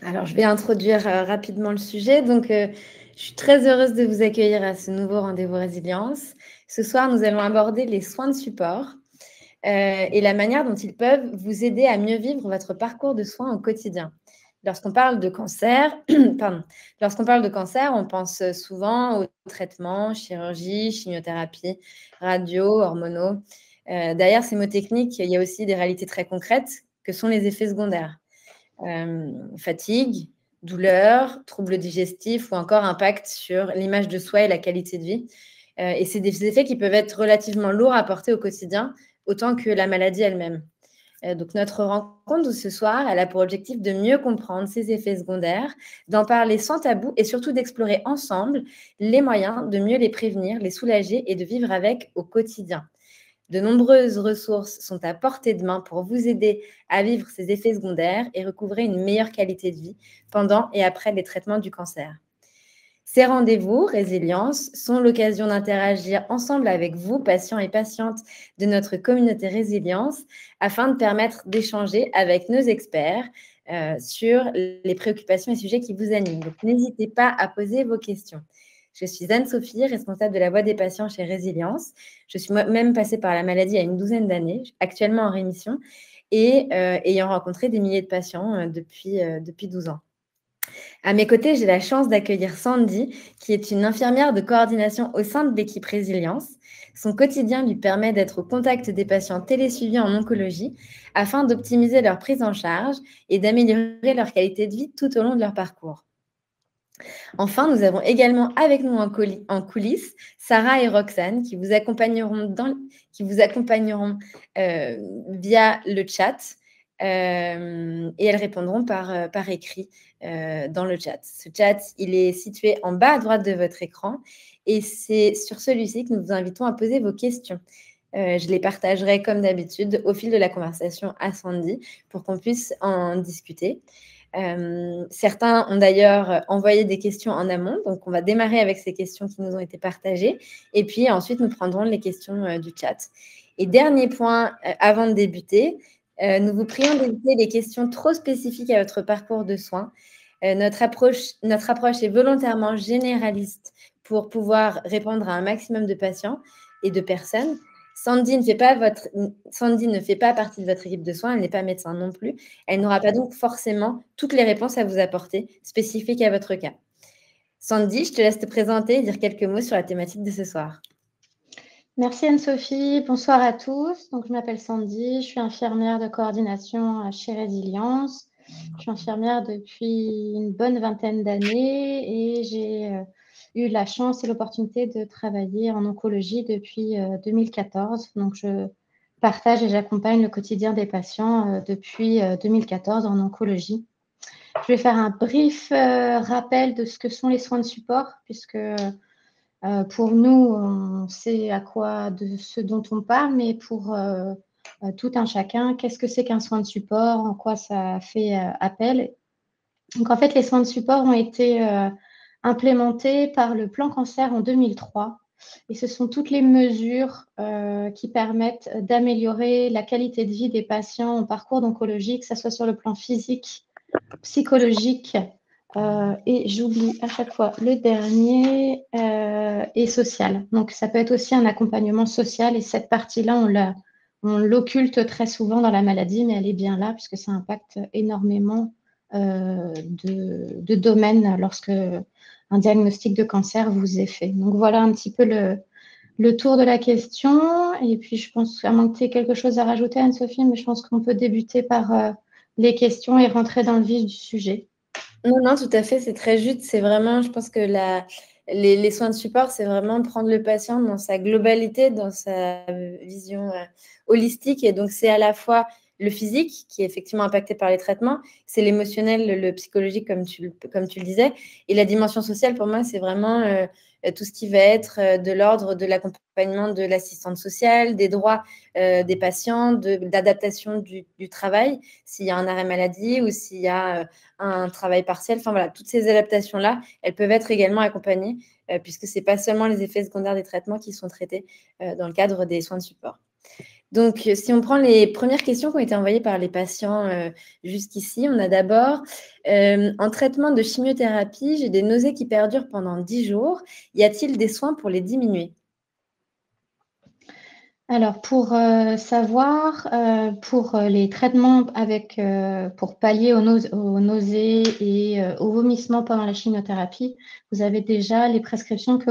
Alors, je vais introduire rapidement le sujet. Donc, je suis très heureuse de vous accueillir à ce nouveau rendez-vous résilience. Ce soir, nous allons aborder les soins de support et la manière dont ils peuvent vous aider à mieux vivre votre parcours de soins au quotidien. Lorsqu'on parle de cancer, on pense souvent aux traitements, chirurgie, chimiothérapie, radio, hormonaux. Derrière ces mots techniques, il y a aussi des réalités très concrètes que sont les effets secondaires. Fatigue, douleur, troubles digestifs ou encore impact sur l'image de soi et la qualité de vie. Et c'est des effets qui peuvent être relativement lourds à porter au quotidien, autant que la maladie elle-même. Donc notre rencontre de ce soir, elle a pour objectif de mieux comprendre ces effets secondaires, d'en parler sans tabou et surtout d'explorer ensemble les moyens de mieux les prévenir, les soulager et de vivre avec au quotidien. De nombreuses ressources sont à portée de main pour vous aider à vivre ces effets secondaires et recouvrer une meilleure qualité de vie pendant et après les traitements du cancer. Ces rendez-vous, Résilience, sont l'occasion d'interagir ensemble avec vous, patients et patientes de notre communauté Résilience, afin de permettre d'échanger avec nos experts sur les préoccupations et sujets qui vous animent. Donc, n'hésitez pas à poser vos questions. Je suis Anne-Sophie, responsable de la voix des patients chez Résilience. Je suis moi-même passée par la maladie il y a une douzaine d'années, actuellement en rémission, et ayant rencontré des milliers de patients depuis 12 ans. À mes côtés, j'ai la chance d'accueillir Sandy, qui est une infirmière de coordination au sein de l'équipe Résilience. Son quotidien lui permet d'être au contact des patients télésuivis en oncologie afin d'optimiser leur prise en charge et d'améliorer leur qualité de vie tout au long de leur parcours. Enfin, nous avons également avec nous en coulisses Sarah et Roxane qui vous accompagneront, via le chat et elles répondront par écrit dans le chat. Ce chat, il est situé en bas à droite de votre écran et c'est sur celui-ci que nous vous invitons à poser vos questions. Je les partagerai comme d'habitude au fil de la conversation à Sandy pour qu'on puisse en discuter. Certains ont d'ailleurs envoyé des questions en amont, donc on va démarrer avec ces questions qui nous ont été partagées et puis ensuite nous prendrons les questions du chat. Et dernier point avant de débuter, nous vous prions d'éviter les questions trop spécifiques à votre parcours de soins. Notre approche est volontairement généraliste pour pouvoir répondre à un maximum de patients et de personnes. Sandy ne fait pas partie de votre équipe de soins, elle n'est pas médecin non plus. Elle n'aura pas donc forcément toutes les réponses à vous apporter spécifiques à votre cas. Sandy, je te laisse te présenter et dire quelques mots sur la thématique de ce soir. Merci Anne-Sophie, bonsoir à tous. Donc, je m'appelle Sandy, je suis infirmière de coordination chez Résilience. Je suis infirmière depuis une bonne vingtaine d'années et j'ai eu la chance et l'opportunité de travailler en oncologie depuis 2014. Donc, je partage et j'accompagne le quotidien des patients depuis 2014 en oncologie. Je vais faire un brief rappel de ce que sont les soins de support, puisque pour nous, on sait de ce dont on parle, mais pour tout un chacun, qu'est-ce que c'est qu'un soin de support, en quoi ça fait appel. Donc, en fait, les soins de support ont été implémentés par le plan cancer en 2003. Et ce sont toutes les mesures qui permettent d'améliorer la qualité de vie des patients en parcours d'oncologie, que ce soit sur le plan physique, psychologique, et j'oublie à chaque fois le dernier, et social. Donc, ça peut être aussi un accompagnement social et cette partie-là, on l'occulte très souvent dans la maladie, mais elle est bien là puisque ça impacte énormément de domaines lorsque un diagnostic de cancer vous est fait. Donc, voilà un petit peu le tour de la question. Et puis, je pense, à moins que tu aies quelque chose à rajouter, Anne-Sophie, mais je pense qu'on peut débuter par les questions et rentrer dans le vif du sujet. Non, tout à fait, c'est très juste. C'est vraiment, je pense que les soins de support, c'est vraiment prendre le patient dans sa globalité, dans sa vision holistique. Et donc, c'est à la fois le physique, qui est effectivement impacté par les traitements, c'est l'émotionnel, le psychologique, comme tu le disais. Et la dimension sociale, pour moi, c'est vraiment tout ce qui va être de l'ordre de l'accompagnement de l'assistante sociale, des droits des patients, d'adaptation du travail, s'il y a un arrêt maladie ou s'il y a un travail partiel. Enfin voilà, toutes ces adaptations-là, elles peuvent être également accompagnées puisque ce n'est pas seulement les effets secondaires des traitements qui sont traités dans le cadre des soins de support. Donc, si on prend les premières questions qui ont été envoyées par les patients jusqu'ici, on a d'abord En traitement de chimiothérapie, j'ai des nausées qui perdurent pendant 10 jours. Y a-t-il des soins pour les diminuer? Alors, pour savoir, pour les traitements pour pallier aux nausées et aux vomissements pendant la chimiothérapie, vous avez déjà les prescriptions que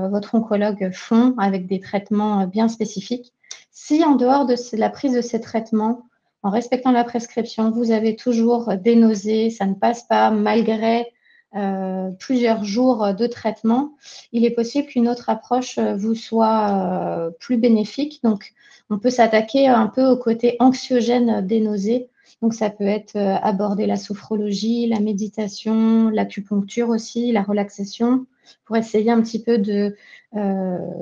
votre oncologue font avec des traitements bien spécifiques. Si en dehors de la prise de ces traitements, en respectant la prescription, vous avez toujours des nausées, ça ne passe pas malgré plusieurs jours de traitement, il est possible qu'une autre approche vous soit plus bénéfique. Donc, on peut s'attaquer un peu au côté anxiogène des nausées. Donc, ça peut être aborder la sophrologie, la méditation, l'acupuncture aussi, la relaxation, pour essayer un petit peu de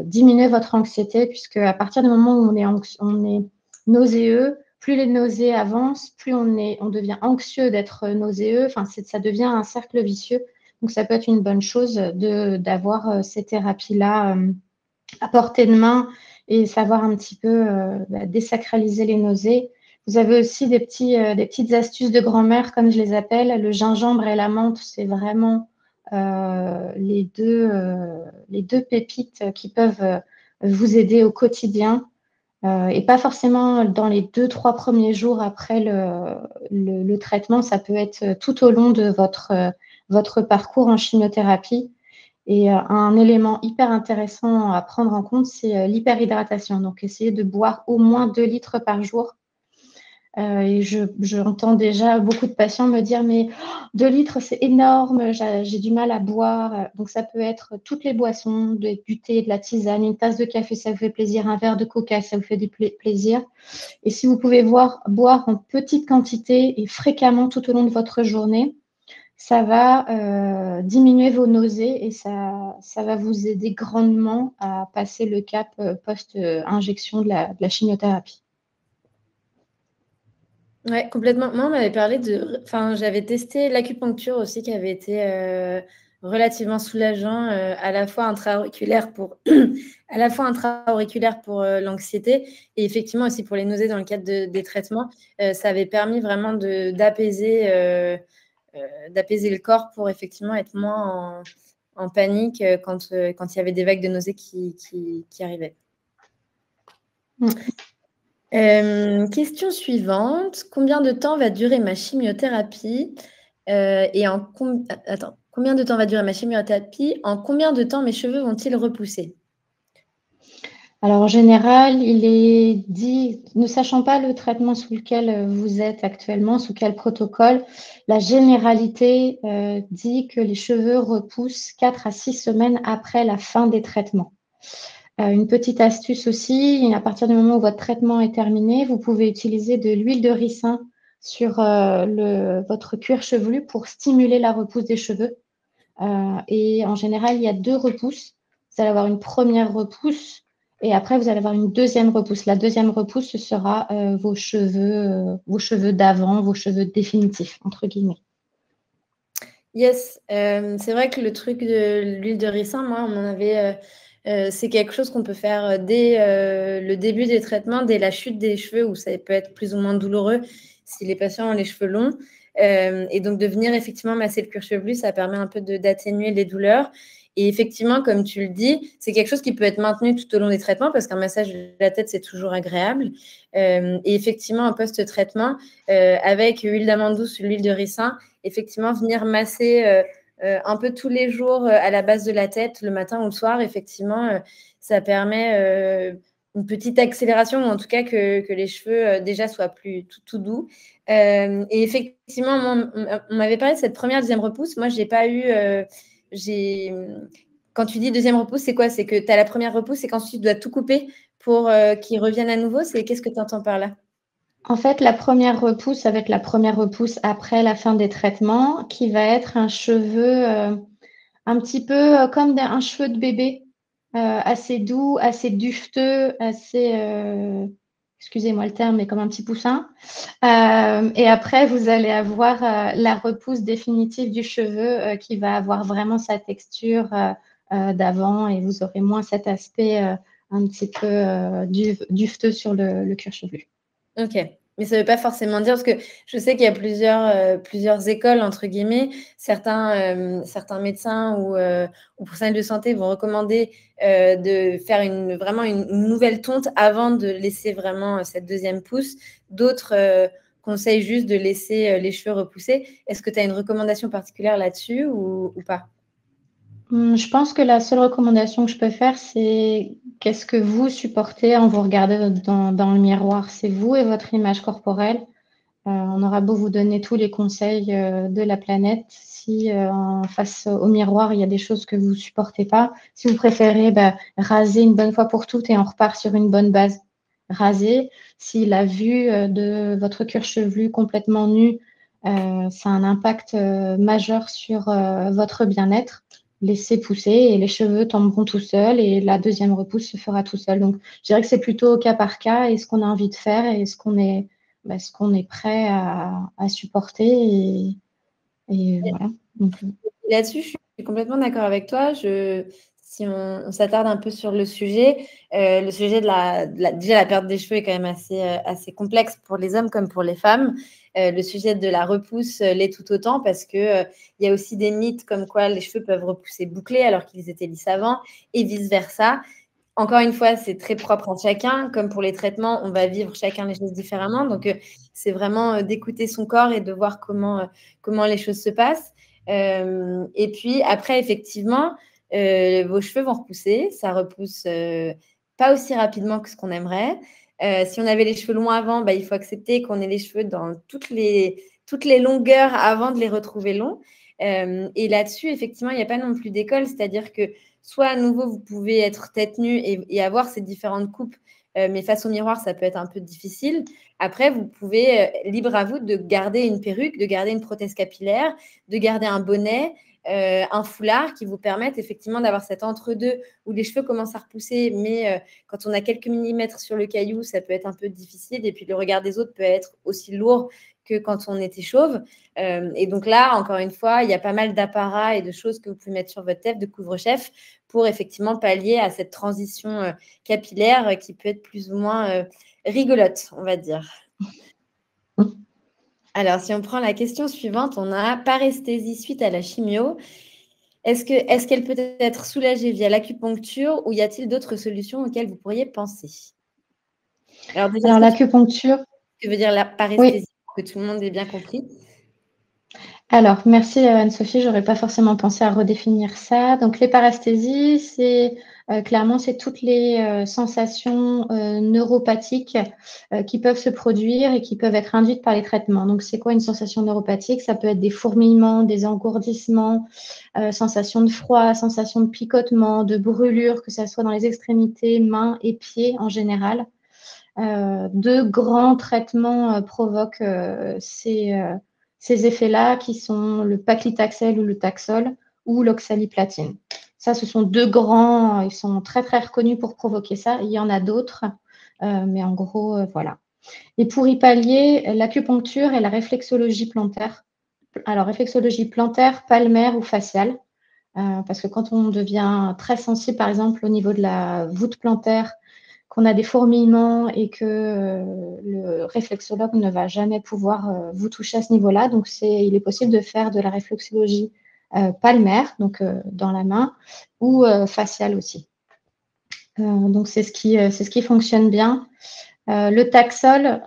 diminuer votre anxiété, puisque à partir du moment où on est nauséeux, plus les nausées avancent, plus on devient anxieux d'être nauséeux. Enfin, ça devient un cercle vicieux. Donc, ça peut être une bonne chose d'avoir ces thérapies-là à portée de main et savoir un petit peu désacraliser les nausées. Vous avez aussi des petites astuces de grand-mère, comme je les appelle. Le gingembre et la menthe, c'est vraiment les deux pépites qui peuvent vous aider au quotidien. Et pas forcément dans les 2-3 premiers jours après le traitement, ça peut être tout au long de votre parcours en chimiothérapie. Et un élément hyper intéressant à prendre en compte, c'est l'hyperhydratation. Donc, essayez de boire au moins 2 litres par jour. Et j'entends déjà beaucoup de patients me dire, mais 2 litres, c'est énorme, j'ai du mal à boire. Donc, ça peut être toutes les boissons, du thé, de la tisane, une tasse de café, ça vous fait plaisir, un verre de coca, ça vous fait du plaisir. Et si vous pouvez boire en petite quantité et fréquemment tout au long de votre journée, ça va diminuer vos nausées et ça va vous aider grandement à passer le cap post-injection de la chimiothérapie. Ouais, complètement. Moi, on m'avait parlé enfin, j'avais testé l'acupuncture aussi, qui avait été relativement soulageant, à la fois intra-auriculaire pour, à la fois intra-auriculaire pour l'anxiété et effectivement aussi pour les nausées dans le cadre des traitements. Ça avait permis vraiment d'apaiser le corps pour effectivement être moins en panique quand il y avait des vagues de nausées qui arrivaient. Question suivante. Combien de temps va durer ma chimiothérapie combien de temps va durer ma chimiothérapie? En combien de temps mes cheveux vont-ils repousser? Alors, en général, il est dit, ne sachant pas le traitement sous lequel vous êtes actuellement, sous quel protocole, la généralité dit que les cheveux repoussent 4 à 6 semaines après la fin des traitements. Une petite astuce aussi, à partir du moment où votre traitement est terminé, vous pouvez utiliser de l'huile de ricin sur votre cuir chevelu pour stimuler la repousse des cheveux. Et en général, il y a 2 repousses. Vous allez avoir une première repousse et après, vous allez avoir une deuxième repousse. La deuxième repousse, ce sera vos cheveux d'avant, vos cheveux définitifs, entre guillemets. Yes, c'est vrai que le truc de l'huile de ricin, moi, on m'en avait... c'est quelque chose qu'on peut faire dès le début des traitements, dès la chute des cheveux, où ça peut être plus ou moins douloureux si les patients ont les cheveux longs. Et donc, de venir effectivement masser le cuir chevelu, ça permet un peu d'atténuer les douleurs. Et effectivement, comme tu le dis, c'est quelque chose qui peut être maintenu tout au long des traitements parce qu'un massage de la tête, c'est toujours agréable. Et effectivement, en post-traitement, avec huile d'amande douce ou l'huile de ricin, effectivement, venir masser un peu tous les jours à la base de la tête, le matin ou le soir, effectivement, ça permet une petite accélération, ou en tout cas que les cheveux déjà soient plus tout doux. Et effectivement, on m'avait parlé de cette première, deuxième repousse. Moi, j'ai pas eu... Quand tu dis deuxième repousse, c'est quoi? C'est que tu as la première repousse et qu'ensuite tu dois tout couper pour qu'ils reviennent à nouveau? Qu'est-ce que tu entends par là? En fait, la première repousse, ça va être la première repousse après la fin des traitements, qui va être un cheveu un petit peu comme un cheveu de bébé, assez doux, assez dufteux, assez, excusez-moi le terme, mais comme un petit poussin. Et après, vous allez avoir la repousse définitive du cheveu qui va avoir vraiment sa texture d'avant et vous aurez moins cet aspect un petit peu dufteux sur le cuir chevelu. Ok. Mais ça ne veut pas forcément dire, parce que je sais qu'il y a plusieurs écoles, entre guillemets. Certains médecins ou professionnels de santé vont recommander de faire vraiment une nouvelle tonte avant de laisser vraiment cette deuxième pousse. D'autres conseillent juste de laisser les cheveux repousser. Est-ce que tu as une recommandation particulière là-dessus ou pas? Je pense que la seule recommandation que je peux faire, c'est qu'est-ce que vous supportez en vous regardant dans le miroir. C'est vous et votre image corporelle. On aura beau vous donner tous les conseils de la planète. Si face au miroir, il y a des choses que vous ne supportez pas, si vous préférez raser une bonne fois pour toutes et on repart sur une bonne base, raser. Si la vue de votre cuir chevelu complètement nu, ça a un impact majeur sur votre bien-être, laissez pousser et les cheveux tomberont tout seuls et la deuxième repousse se fera tout seul. Donc, je dirais que c'est plutôt au cas par cas et ce qu'on a envie de faire et ce qu'on est prêt à supporter. Et voilà. Donc, là-dessus, je suis complètement d'accord avec toi. Si on s'attarde un peu sur le sujet de déjà la perte des cheveux est quand même assez complexe pour les hommes comme pour les femmes. Le sujet de la repousse l'est tout autant parce que il y a aussi des mythes comme quoi les cheveux peuvent repousser bouclés alors qu'ils étaient lisses avant et vice-versa. Encore une fois, c'est très propre à chacun. Comme pour les traitements, on va vivre chacun les choses différemment. Donc, c'est vraiment d'écouter son corps et de voir comment les choses se passent. Et puis, après, effectivement, vos cheveux vont repousser. Ça repousse pas aussi rapidement que ce qu'on aimerait. Si on avait les cheveux longs avant, il faut accepter qu'on ait les cheveux dans toutes les longueurs avant de les retrouver longs. Et là-dessus, effectivement, il n'y a pas non plus d'école. C'est-à-dire que soit à nouveau, vous pouvez être tête nue et avoir ces différentes coupes, mais face au miroir, ça peut être un peu difficile. Après, vous pouvez, libre à vous, de garder une perruque, de garder une prothèse capillaire, de garder un bonnet, un foulard qui vous permettent effectivement d'avoir cet entre-deux où les cheveux commencent à repousser, mais quand on a quelques millimètres sur le caillou, ça peut être un peu difficile. Et puis, le regard des autres peut être aussi lourd que quand on était chauve. Et donc là, encore une fois, il y a pas mal d'apparats et de choses que vous pouvez mettre sur votre tête de couvre-chef pour effectivement pallier à cette transition capillaire qui peut être plus ou moins rigolote, on va dire. Alors, si on prend la question suivante, on a paresthésie suite à la chimio. Est-ce qu'elle peut être soulagée via l'acupuncture ou y a-t-il d'autres solutions auxquelles vous pourriez penser? Alors, déjà, l'acupuncture. ce que veut dire la paresthésie, pour que tout le monde ait bien compris. Alors, merci Anne-Sophie, je n'aurais pas forcément pensé à redéfinir ça. Donc, les paresthésies, clairement, c'est toutes les sensations neuropathiques qui peuvent se produire et qui peuvent être induites par les traitements. Donc, c'est quoi une sensation neuropathique? Ça peut être des fourmillements, des engourdissements, sensations de froid, sensations de picotement, de brûlure, que ce soit dans les extrémités, mains et pieds en général. De grands traitements provoquent ces effets-là qui sont le paclitaxel ou le Taxol ou l'oxaliplatine. Ça, ce sont deux grands, ils sont très très reconnus pour provoquer ça. Il y en a d'autres, mais en gros, voilà. Et pour y pallier, l'acupuncture et la réflexologie plantaire. Alors, réflexologie plantaire, palmaire ou faciale. Parce que quand on devient très sensible, par exemple, au niveau de la voûte plantaire, qu'on a des fourmillements et que le réflexologue ne va jamais pouvoir vous toucher à ce niveau-là. Donc, il est possible de faire de la réflexologie palmaire, donc dans la main, ou faciale aussi. Donc, c'est ce qui fonctionne bien. Le Taxol,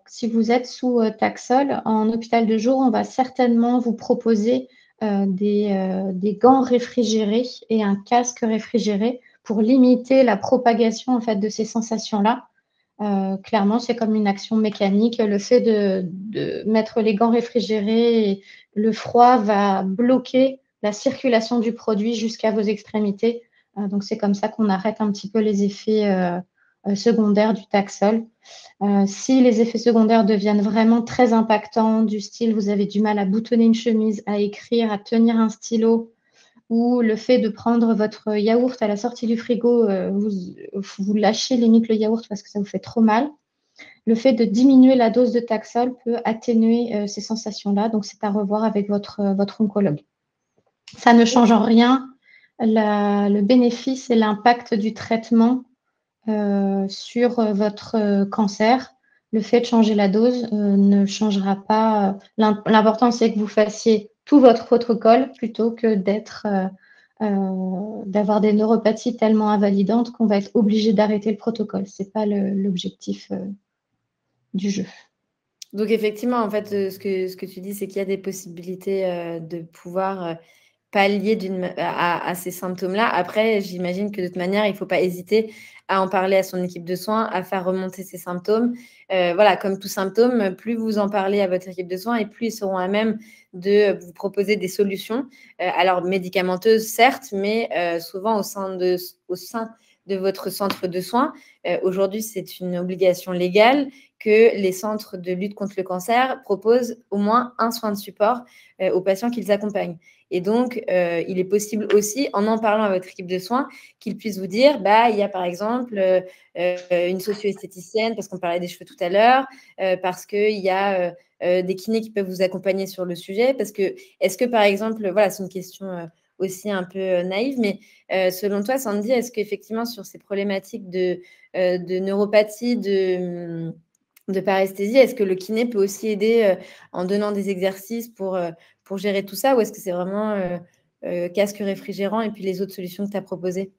si vous êtes sous Taxol, en hôpital de jour, on va certainement vous proposer des gants réfrigérés et un casque réfrigéré pour limiter la propagation en fait, de ces sensations-là. Clairement, c'est comme une action mécanique. Le fait de mettre les gants réfrigérés, le froid va bloquer la circulation du produit jusqu'à vos extrémités. Donc, c'est comme ça qu'on arrête un petit peu les effets secondaires du Taxol. Si les effets secondaires deviennent vraiment très impactants, du style vous avez du mal à boutonner une chemise, à écrire, à tenir un stylo, ou le fait de prendre votre yaourt à la sortie du frigo, vous lâchez limite le yaourt parce que ça vous fait trop mal. Le fait de diminuer la dose de Taxol peut atténuer ces sensations-là. Donc, c'est à revoir avec votre oncologue. Ça ne change en rien le bénéfice et l'impact du traitement sur votre cancer. le fait de changer la dose ne changera pas. L'important, c'est que vous fassiez tout votre protocole plutôt que d'avoir des neuropathies tellement invalidantes qu'on va être obligé d'arrêter le protocole. Ce n'est pas l'objectif du jeu. Donc, effectivement, en fait, ce que tu dis, c'est qu'il y a des possibilités de pouvoir pallier à ces symptômes-là. Après, j'imagine que de toute manière, il ne faut pas hésiter à en parler à son équipe de soins, à faire remonter ces symptômes. Voilà, comme tout symptôme, plus vous en parlez à votre équipe de soins et plus ils seront à même de vous proposer des solutions. Alors, médicamenteuses, certes, mais souvent au sein de votre centre de soins. Aujourd'hui, c'est une obligation légale que les centres de lutte contre le cancer proposent au moins un soin de support aux patients qu'ils accompagnent. Et donc, il est possible aussi, en parlant à votre équipe de soins, qu'ils puissent vous dire, il y a par exemple une socio-esthéticienne, parce qu'on parlait des cheveux tout à l'heure, parce qu'il y a des kinés qui peuvent vous accompagner sur le sujet. Parce que, est-ce que par exemple, voilà, c'est une question aussi un peu naïve, mais selon toi, Sandy, est-ce qu'effectivement, sur ces problématiques de neuropathie, de paresthésie, est-ce que le kiné peut aussi aider en donnant des exercices pour gérer tout ça, ou est-ce que c'est vraiment casque réfrigérant et puis les autres solutions que tu as proposées?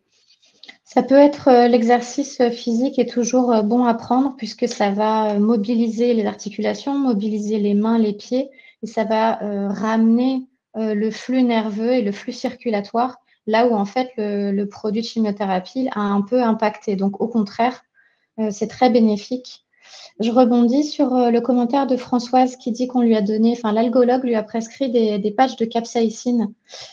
Ça peut être l'exercice physique est toujours bon à prendre puisque ça va mobiliser les articulations, mobiliser les mains, les pieds et ça va ramener le flux nerveux et le flux circulatoire là où en fait le produit de chimiothérapie a un peu impacté. Donc au contraire, c'est très bénéfique. Je rebondis sur le commentaire de Françoise qui dit qu'on lui a donné, enfin l'algologue lui a prescrit des patchs de capsaïcine.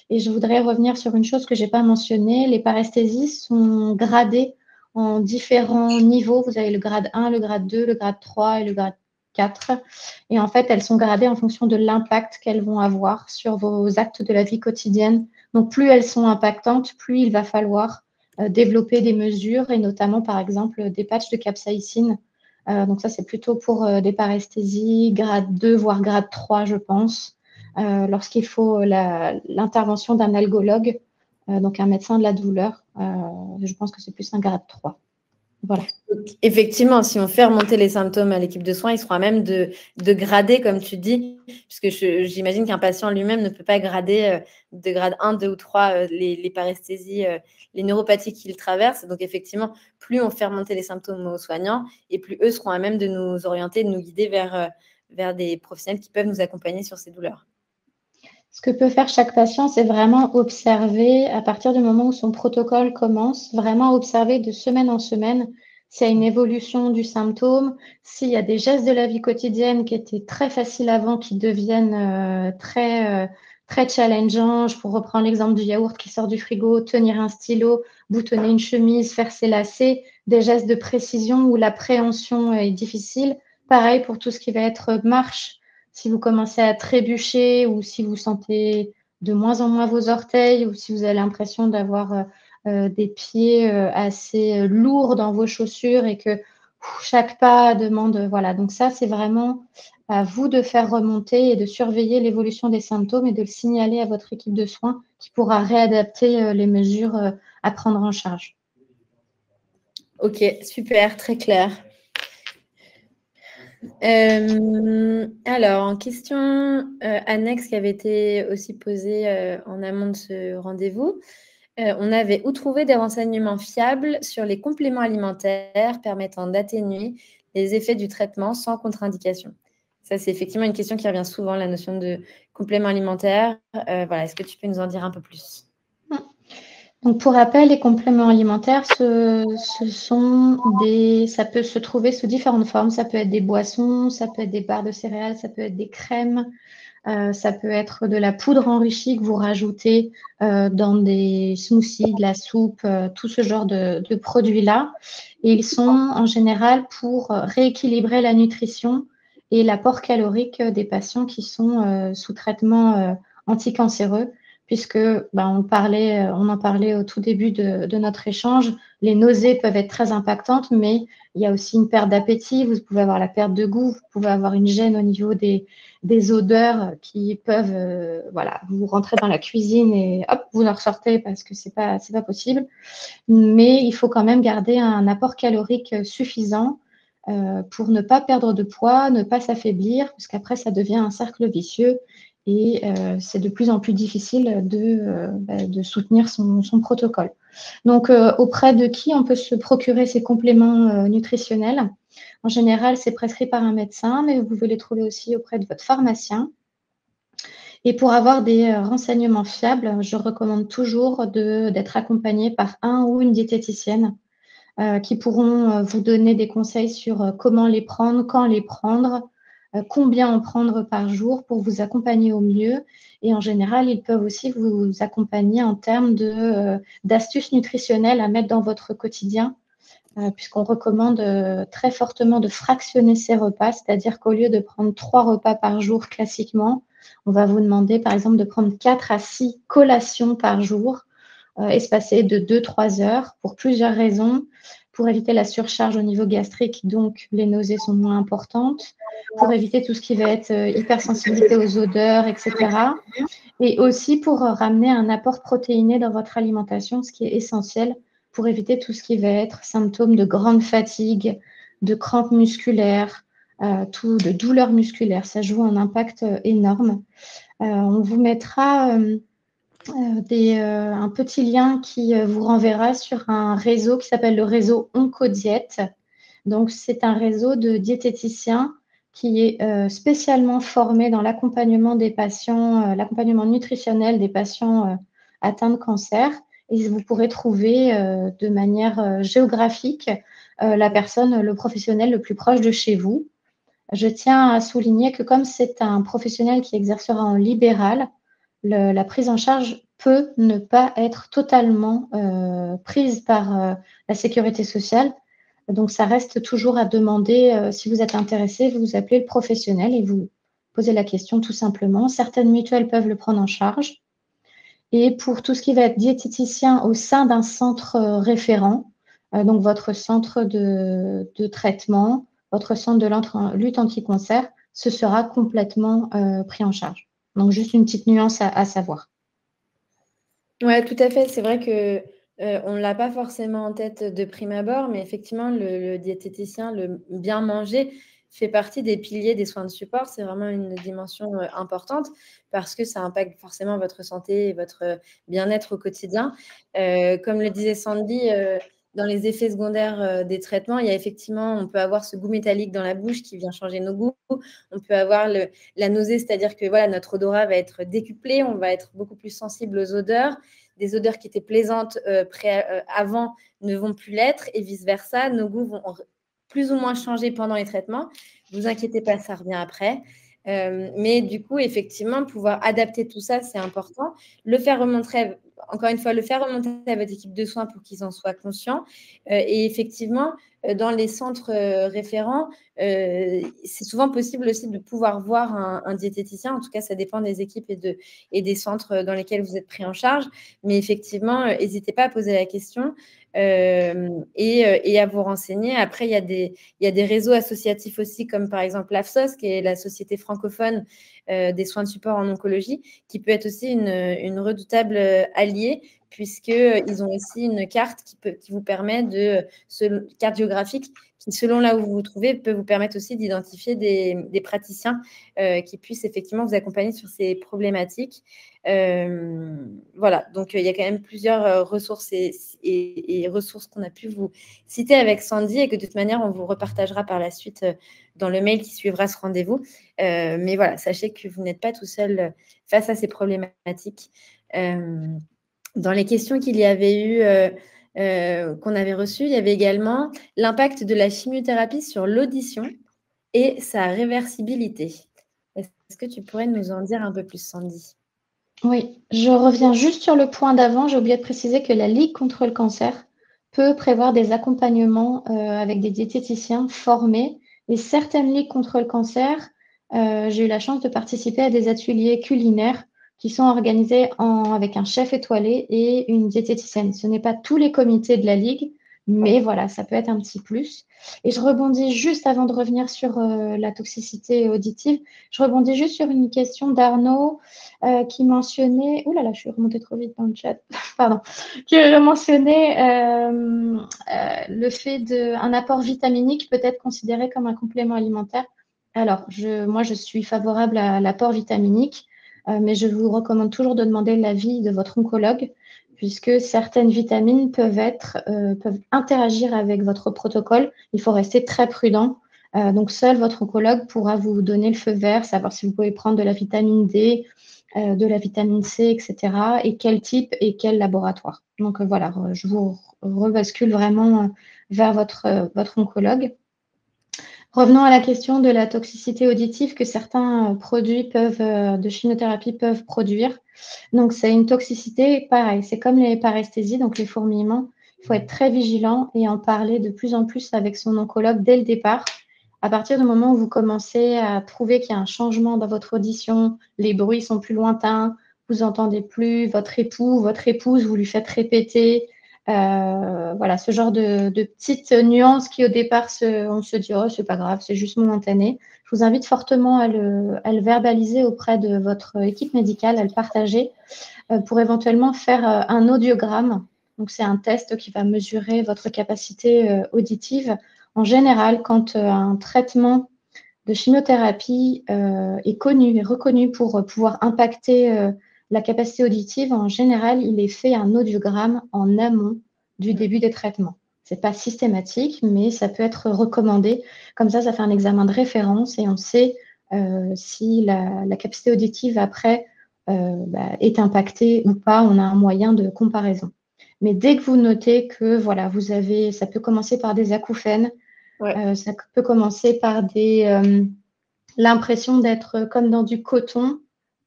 Et je voudrais revenir sur une chose que je n'ai pas mentionnée. Les paresthésies sont gradées en différents niveaux. Vous avez le grade 1, le grade 2, le grade 3 et le grade 4. Et en fait, elles sont gradées en fonction de l'impact qu'elles vont avoir sur vos actes de la vie quotidienne. Donc, plus elles sont impactantes, plus il va falloir développer des mesures et notamment, par exemple, des patchs de capsaïcine. Donc ça, c'est plutôt pour des paresthésies grade 2, voire grade 3, je pense, lorsqu'il faut l'intervention d'un algologue, donc un médecin de la douleur. Je pense que c'est plus un grade 3. Voilà. Donc, effectivement, si on fait remonter les symptômes à l'équipe de soins, ils seront à même de grader, comme tu dis, puisque j'imagine qu'un patient lui-même ne peut pas grader de grade 1, 2 ou 3 les paresthésies, les neuropathies qu'il traverse. Donc, effectivement, plus on fait remonter les symptômes aux soignants, et plus eux seront à même de nous orienter, de nous guider vers des professionnels qui peuvent nous accompagner sur ces douleurs. Ce que peut faire chaque patient, c'est vraiment observer à partir du moment où son protocole commence, vraiment observer de semaine en semaine s'il y a une évolution du symptôme, s'il y a des gestes de la vie quotidienne qui étaient très faciles avant, qui deviennent très challengeants. Pour reprendre l'exemple du yaourt qui sort du frigo, tenir un stylo, boutonner une chemise, faire ses lacets, des gestes de précision où l'appréhension est difficile. Pareil pour tout ce qui va être marche. Si vous commencez à trébucher ou si vous sentez de moins en moins vos orteils ou si vous avez l'impression d'avoir des pieds assez lourds dans vos chaussures et que chaque pas demande, voilà. Donc ça, c'est vraiment à vous de faire remonter et de surveiller l'évolution des symptômes et de le signaler à votre équipe de soins qui pourra réadapter les mesures à prendre en charge. Ok, super, très clair. Alors, en question annexe qui avait été aussi posée en amont de ce rendez-vous, on avait où trouver des renseignements fiables sur les compléments alimentaires permettant d'atténuer les effets du traitement sans contre-indication. Ça, c'est effectivement une question qui revient souvent, la notion de complément alimentaire. Voilà, est-ce que tu peux nous en dire un peu plus? Donc, pour rappel, les compléments alimentaires, ça peut se trouver sous différentes formes. Ça peut être des boissons, ça peut être des barres de céréales, ça peut être des crèmes, ça peut être de la poudre enrichie que vous rajoutez dans des smoothies, de la soupe, tout ce genre de produits-là. Et ils sont en général pour rééquilibrer la nutrition et l'apport calorique des patients qui sont sous traitement anticancéreux puisque on en parlait au tout début de notre échange, les nausées peuvent être très impactantes, mais il y a aussi une perte d'appétit, vous pouvez avoir la perte de goût, vous pouvez avoir une gêne au niveau des odeurs qui peuvent, vous rentrez dans la cuisine et hop, vous en ressortez parce que c'est pas possible. Mais il faut quand même garder un apport calorique suffisant pour ne pas perdre de poids, ne pas s'affaiblir, parce qu'après, ça devient un cercle vicieux et c'est de plus en plus difficile de soutenir son protocole. Donc, auprès de qui on peut se procurer ces compléments nutritionnels? En général, c'est prescrit par un médecin, mais vous pouvez les trouver aussi auprès de votre pharmacien. Et pour avoir des renseignements fiables, je recommande toujours d'être accompagné par un ou une diététicienne qui pourront vous donner des conseils sur comment les prendre, quand les prendre, combien en prendre par jour pour vous accompagner au mieux. Et en général, ils peuvent aussi vous accompagner en termes d'astuces nutritionnelles à mettre dans votre quotidien, puisqu'on recommande très fortement de fractionner ses repas, c'est-à-dire qu'au lieu de prendre 3 repas par jour classiquement, on va vous demander par exemple de prendre 4 à 6 collations par jour, espacées de 2-3 heures pour plusieurs raisons. Pour éviter la surcharge au niveau gastrique, donc les nausées sont moins importantes, pour éviter tout ce qui va être hypersensibilité aux odeurs, etc. Et aussi pour ramener un apport protéiné dans votre alimentation, ce qui est essentiel pour éviter tout ce qui va être symptômes de grande fatigue, de crampes musculaires, de douleurs musculaires. Ça joue un impact énorme. On vous mettra un petit lien qui vous renverra sur un réseau qui s'appelle le réseau Oncodiète. Donc, c'est un réseau de diététiciens qui est spécialement formé dans l'accompagnement des patients, l'accompagnement nutritionnel des patients atteints de cancer. Et vous pourrez trouver de manière géographique la personne, le professionnel le plus proche de chez vous. Je tiens à souligner que comme c'est un professionnel qui exercera en libéral, la prise en charge peut ne pas être totalement prise par la sécurité sociale. Donc, ça reste toujours à demander. Si vous êtes intéressé, vous appelez le professionnel et vous posez la question tout simplement. Certaines mutuelles peuvent le prendre en charge. Et pour tout ce qui va être diététicien au sein d'un centre référent, donc votre centre de traitement, votre centre de lutte anti-cancer, ce sera complètement pris en charge. Donc, juste une petite nuance à savoir. Oui, tout à fait. C'est vrai que on ne l'a pas forcément en tête de prime abord, mais effectivement, le diététicien, le bien manger fait partie des piliers des soins de support. C'est vraiment une dimension importante parce que ça impacte forcément votre santé et votre bien-être au quotidien. Comme le disait Sandy, dans les effets secondaires des traitements, il y a effectivement, on peut avoir ce goût métallique dans la bouche qui vient changer nos goûts. On peut avoir la nausée, c'est-à-dire que voilà, notre odorat va être décuplé, on va être beaucoup plus sensible aux odeurs. Des odeurs qui étaient plaisantes avant ne vont plus l'être et vice-versa. Nos goûts vont plus ou moins changer pendant les traitements. Ne vous inquiétez pas, ça revient après. Mais du coup, effectivement, pouvoir adapter tout ça, c'est important. Le faire remonter, encore une fois, le faire remonter à votre équipe de soins pour qu'ils en soient conscients. Et effectivement, dans les centres référents, c'est souvent possible aussi de pouvoir voir un diététicien. En tout cas, ça dépend des équipes et des centres dans lesquels vous êtes pris en charge. Mais effectivement, n'hésitez pas à poser la question et à vous renseigner. Après, il y a des réseaux associatifs aussi, comme par exemple l'AFSOS, qui est la Société francophone des soins de support en oncologie, qui peut être aussi une redoutable alliée, puisqu'ils ont aussi une carte qui vous permet carte géographique, qui, selon là où vous vous trouvez, peut vous permettre aussi d'identifier des praticiens qui puissent effectivement vous accompagner sur ces problématiques. Voilà, donc il y a quand même plusieurs ressources et ressources qu'on a pu vous citer avec Sandy et que de toute manière, on vous repartagera par la suite dans le mail qui suivra ce rendez-vous. Mais voilà, sachez que vous n'êtes pas tout seul face à ces problématiques. Dans les questions qu'il y avait eu, qu'on avait reçues, il y avait également l'impact de la chimiothérapie sur l'audition et sa réversibilité. Est-ce que tu pourrais nous en dire un peu plus, Sandy ? Oui, je reviens juste sur le point d'avant. J'ai oublié de préciser que la Ligue contre le cancer peut prévoir des accompagnements avec des diététiciens formés. Et certaines ligues contre le cancer, j'ai eu la chance de participer à des ateliers culinaires qui sont organisés avec un chef étoilé et une diététicienne. Ce n'est pas tous les comités de la Ligue, Mais voilà, ça peut être un petit plus. Et je rebondis juste avant de revenir sur la toxicité auditive. Je rebondis juste sur une question d'Arnaud qui mentionnait… Ouh là là, je suis remontée trop vite dans le chat. Pardon. Qui mentionnait le fait d'un apport vitaminique peut être considéré comme un complément alimentaire. Alors, moi, je suis favorable à l'apport vitaminique, mais je vous recommande toujours de demander l'avis de votre oncologue, puisque certaines vitamines peuvent interagir avec votre protocole. Il faut rester très prudent. Donc, seul votre oncologue pourra vous donner le feu vert, savoir si vous pouvez prendre de la vitamine D, de la vitamine C, etc. Et quel type et quel laboratoire. Donc, voilà, je vous rebascule vraiment vers votre oncologue. Revenons à la question de la toxicité auditive que certains produits de chimiothérapie peuvent produire. Donc, c'est une toxicité, pareil, c'est comme les paresthésies, donc les fourmillements. Il faut être très vigilant et en parler de plus en plus avec son oncologue dès le départ. À partir du moment où vous commencez à trouver qu'il y a un changement dans votre audition, les bruits sont plus lointains, vous entendez plus votre époux, votre épouse, vous lui faites répéter, voilà, ce genre de petites nuances qui au départ, on se dit « oh, c'est pas grave, c'est juste momentané ». Je vous invite fortement à le verbaliser auprès de votre équipe médicale, à le partager pour éventuellement faire un audiogramme. Donc, c'est un test qui va mesurer votre capacité auditive. En général, quand un traitement de chimiothérapie est connu et reconnu pour pouvoir impacter la capacité auditive, en général, il est fait un audiogramme en amont du début des traitements. Ce n'est pas systématique, mais ça peut être recommandé. Comme ça fait un examen de référence et on sait si la capacité auditive après est impactée ou pas. On a un moyen de comparaison. Mais dès que vous notez que voilà, ça peut commencer par des acouphènes, ça peut commencer par l'impression d'être comme dans du coton.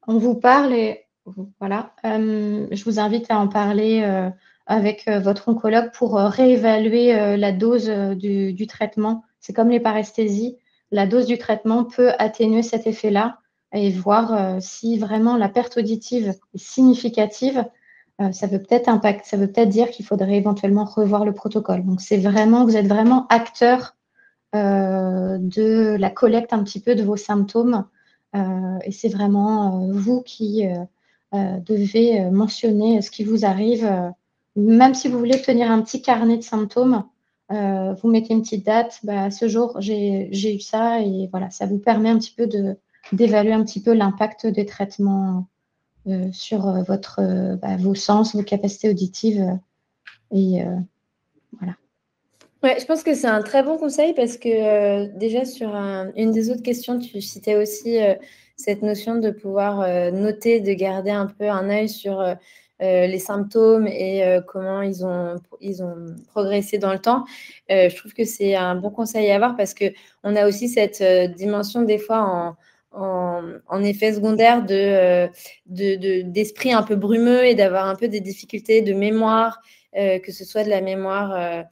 On vous parle et voilà. Je vous invite à en parler avec votre oncologue pour réévaluer la dose du traitement. C'est comme les paresthésies. La dose du traitement peut atténuer cet effet-là et voir si vraiment la perte auditive est significative. Ça peut peut-être dire qu'il faudrait éventuellement revoir le protocole. Donc, vous êtes vraiment acteur de la collecte un petit peu de vos symptômes. Et c'est vraiment vous qui devez mentionner ce qui vous arrive. Même si vous voulez tenir un petit carnet de symptômes, vous mettez une petite date. Ce jour, j'ai eu ça. Et voilà, ça vous permet un petit peu d'évaluer un petit peu l'impact des traitements sur vos sens, vos capacités auditives. Et voilà. Ouais, je pense que c'est un très bon conseil parce que déjà sur une des autres questions, tu citais aussi cette notion de pouvoir noter, de garder un peu un œil sur les symptômes et comment ils ont progressé dans le temps. Je trouve que c'est un bon conseil à avoir parce qu'on a aussi cette dimension des fois en effet secondaire d'esprit un peu brumeux et d'avoir un peu des difficultés de mémoire, que ce soit de la mémoire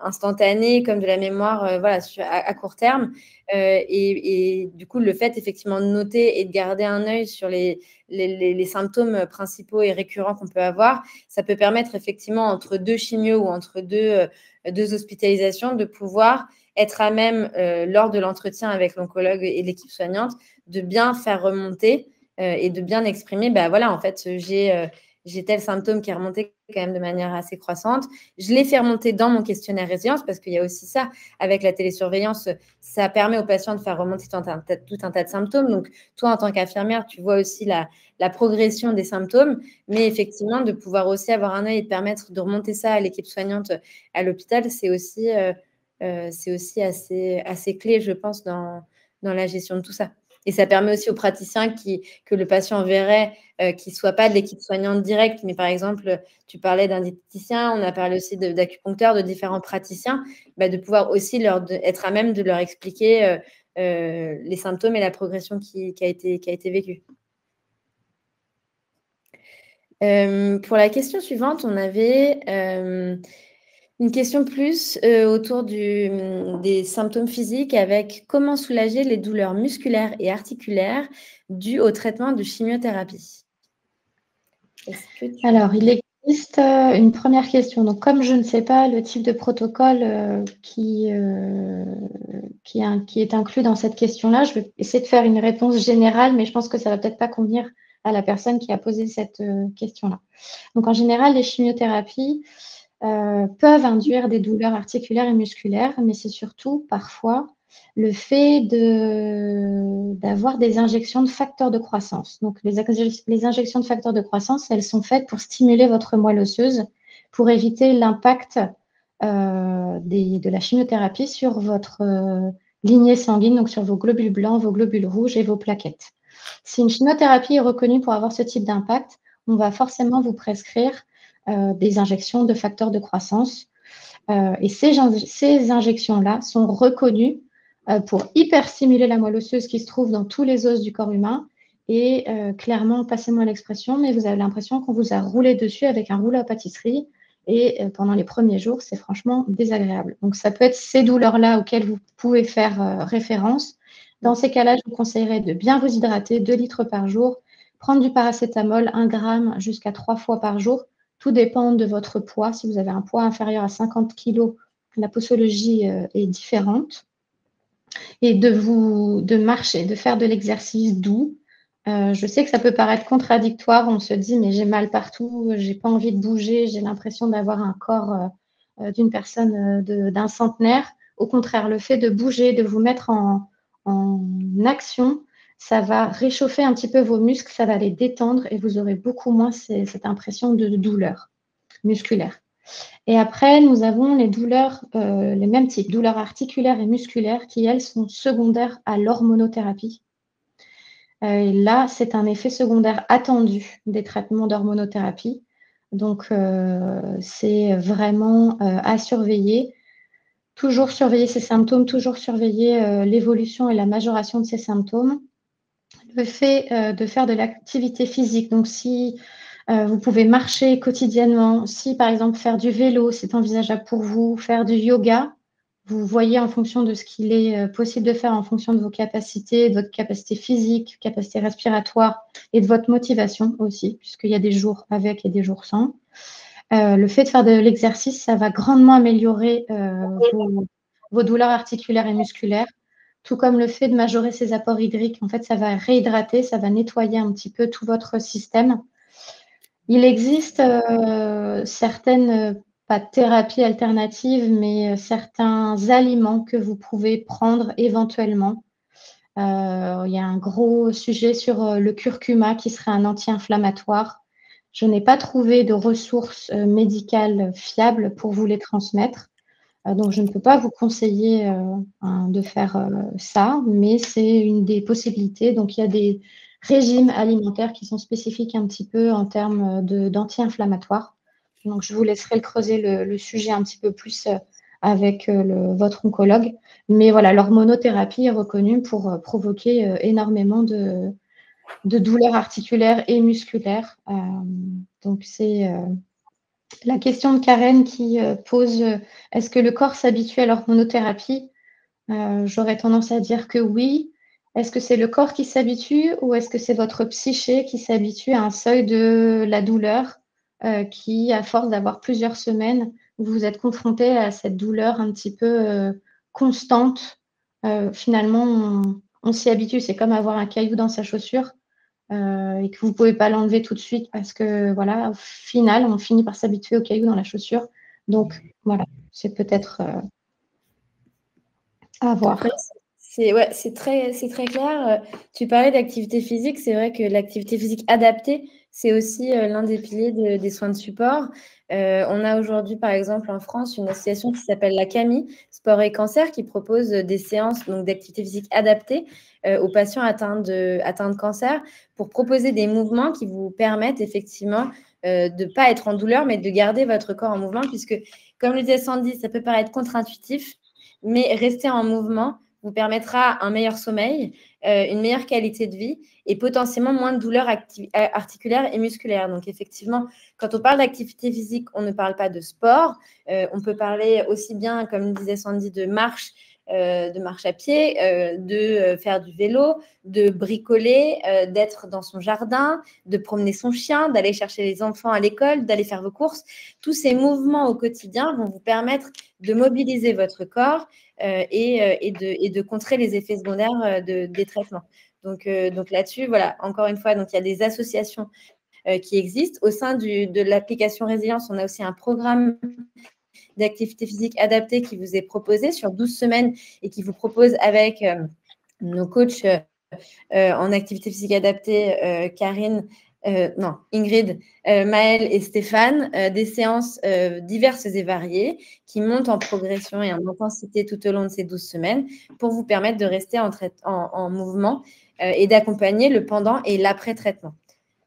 instantanée comme de la mémoire voilà, à court terme. Et du coup, le fait effectivement de noter et de garder un œil sur les symptômes principaux et récurrents qu'on peut avoir, ça peut permettre effectivement entre deux chimios ou entre deux hospitalisations de pouvoir être à même, lors de l'entretien avec l'oncologue et l'équipe soignante, de bien faire remonter et de bien exprimer, voilà, en fait, j'ai tel symptôme qui est remonté quand même de manière assez croissante. Je l'ai fait remonter dans mon questionnaire résilience parce qu'il y a aussi ça. Avec la télésurveillance, ça permet aux patients de faire remonter tout un tas de symptômes. Donc, toi, en tant qu'infirmière, tu vois aussi la progression des symptômes, mais effectivement, de pouvoir aussi avoir un œil et de permettre de remonter ça à l'équipe soignante à l'hôpital, c'est aussi assez clé, je pense, dans la gestion de tout ça. Et ça permet aussi aux praticiens que le patient verrait, qui ne soit pas de l'équipe soignante directe, mais par exemple, tu parlais d'un diététicien, on a parlé aussi d'acupuncteurs, de différents praticiens, de pouvoir aussi être à même de leur expliquer les symptômes et la progression qui a été vécue. Pour la question suivante, on avait une question plus autour des symptômes physiques avec comment soulager les douleurs musculaires et articulaires dues au traitement de chimiothérapie. Alors, il est Juste une première question. Donc, comme je ne sais pas le type de protocole qui est inclus dans cette question-là, je vais essayer de faire une réponse générale, mais je pense que ça ne va peut-être pas convenir à la personne qui a posé cette question-là. Donc, en général, les chimiothérapies peuvent induire des douleurs articulaires et musculaires, mais c'est surtout parfois le fait d'avoir des injections de facteurs de croissance. Donc, les injections de facteurs de croissance, elles sont faites pour stimuler votre moelle osseuse, pour éviter l'impact de la chimiothérapie sur votre lignée sanguine, donc sur vos globules blancs, vos globules rouges et vos plaquettes. Si une chimiothérapie est reconnue pour avoir ce type d'impact, on va forcément vous prescrire des injections de facteurs de croissance. Et ces injections-là sont reconnues pour hyperstimuler la moelle osseuse qui se trouve dans tous les os du corps humain. Et clairement, passez-moi l'expression, mais vous avez l'impression qu'on vous a roulé dessus avec un rouleau à pâtisserie. Et pendant les premiers jours, c'est franchement désagréable. Donc, ça peut être ces douleurs-là auxquelles vous pouvez faire référence. Dans ces cas-là, je vous conseillerais de bien vous hydrater, 2 litres par jour, prendre du paracétamol, 1 gramme jusqu'à 3 fois par jour. Tout dépend de votre poids. Si vous avez un poids inférieur à 50 kg, la posologie est différente. Et de marcher, de faire de l'exercice doux. Je sais que ça peut paraître contradictoire. On se dit, mais j'ai mal partout, j'ai pas envie de bouger, j'ai l'impression d'avoir un corps d'une personne d'un centenaire. Au contraire, le fait de bouger, de vous mettre en action, ça va réchauffer un petit peu vos muscles, ça va les détendre et vous aurez beaucoup moins cette impression de douleur musculaire. Et après, nous avons les douleurs, les mêmes types, douleurs articulaires et musculaires qui, elles, sont secondaires à l'hormonothérapie. Et là, c'est un effet secondaire attendu des traitements d'hormonothérapie. Donc, c'est vraiment à surveiller. Toujours surveiller ces symptômes, toujours surveiller l'évolution et la majoration de ces symptômes. Le fait de faire de l'activité physique, donc si vous pouvez marcher quotidiennement, si par exemple faire du vélo, c'est envisageable pour vous, faire du yoga, vous voyez en fonction de ce qu'il est possible de faire, en fonction de vos capacités, de votre capacité physique, capacité respiratoire et de votre motivation aussi, puisqu'il y a des jours avec et des jours sans. Le fait de faire de l'exercice, ça va grandement améliorer vos douleurs articulaires et musculaires, tout comme le fait de majorer ses apports hydriques. En fait, ça va réhydrater, ça va nettoyer un petit peu tout votre système. Il existe certaines, pas de thérapies alternatives, mais certains aliments que vous pouvez prendre éventuellement. Il y a un gros sujet sur le curcuma qui serait un anti-inflammatoire. Je n'ai pas trouvé de ressources médicales fiables pour vous les transmettre. Donc, je ne peux pas vous conseiller de faire ça, mais c'est une des possibilités. Donc, il y a des régimes alimentaires qui sont spécifiques un petit peu en termes d'anti-inflammatoires. Donc, je vous laisserai le creuser le sujet un petit peu plus avec votre oncologue. Mais voilà, l'hormonothérapie est reconnue pour provoquer énormément de douleurs articulaires et musculaires. Donc, c'est la question de Karen qui pose est-ce que le corps s'habitue à l'hormonothérapie? J'aurais tendance à dire que oui. Est-ce que c'est le corps qui s'habitue ou est-ce que c'est votre psyché qui s'habitue à un seuil de la douleur qui, à force d'avoir plusieurs semaines, vous vous êtes confronté à cette douleur un petit peu constante? Finalement, on s'y habitue. C'est comme avoir un caillou dans sa chaussure. Et que vous ne pouvez pas l'enlever tout de suite parce que, voilà, au final, on finit par s'habituer au caillou dans la chaussure. Donc, voilà, c'est peut-être à voir. C'est très clair. Tu parlais d'activité physique. C'est vrai que l'activité physique adaptée, c'est aussi l'un des piliers des soins de support. On a aujourd'hui, par exemple, en France, une association qui s'appelle la CAMI, Sport et Cancer, qui propose des séances d'activité physique adaptée aux patients atteints de cancer pour proposer des mouvements qui vous permettent effectivement de ne pas être en douleur, mais de garder votre corps en mouvement, puisque, comme le disait Sandy, ça peut paraître contre-intuitif, mais rester en mouvement vous permettra un meilleur sommeil, une meilleure qualité de vie et potentiellement moins de douleurs articulaires et musculaires. Donc, effectivement, quand on parle d'activité physique, on ne parle pas de sport. On peut parler aussi bien, comme disait Sandy, de marche, de marche à pied, de faire du vélo, de bricoler, d'être dans son jardin, de promener son chien, d'aller chercher les enfants à l'école, d'aller faire vos courses. Tous ces mouvements au quotidien vont vous permettre de mobiliser votre corps et de contrer les effets secondaires des traitements. Donc là-dessus, voilà, encore une fois, donc il y a des associations qui existent. Au sein de l'application Résilience, on a aussi un programme d'activité physique adaptée qui vous est proposé sur 12 semaines et qui vous propose avec nos coachs en activité physique adaptée, Ingrid, Maëlle et Stéphane, des séances diverses et variées qui montent en progression et en intensité tout au long de ces 12 semaines pour vous permettre de rester en mouvement et d'accompagner le pendant et l'après-traitement.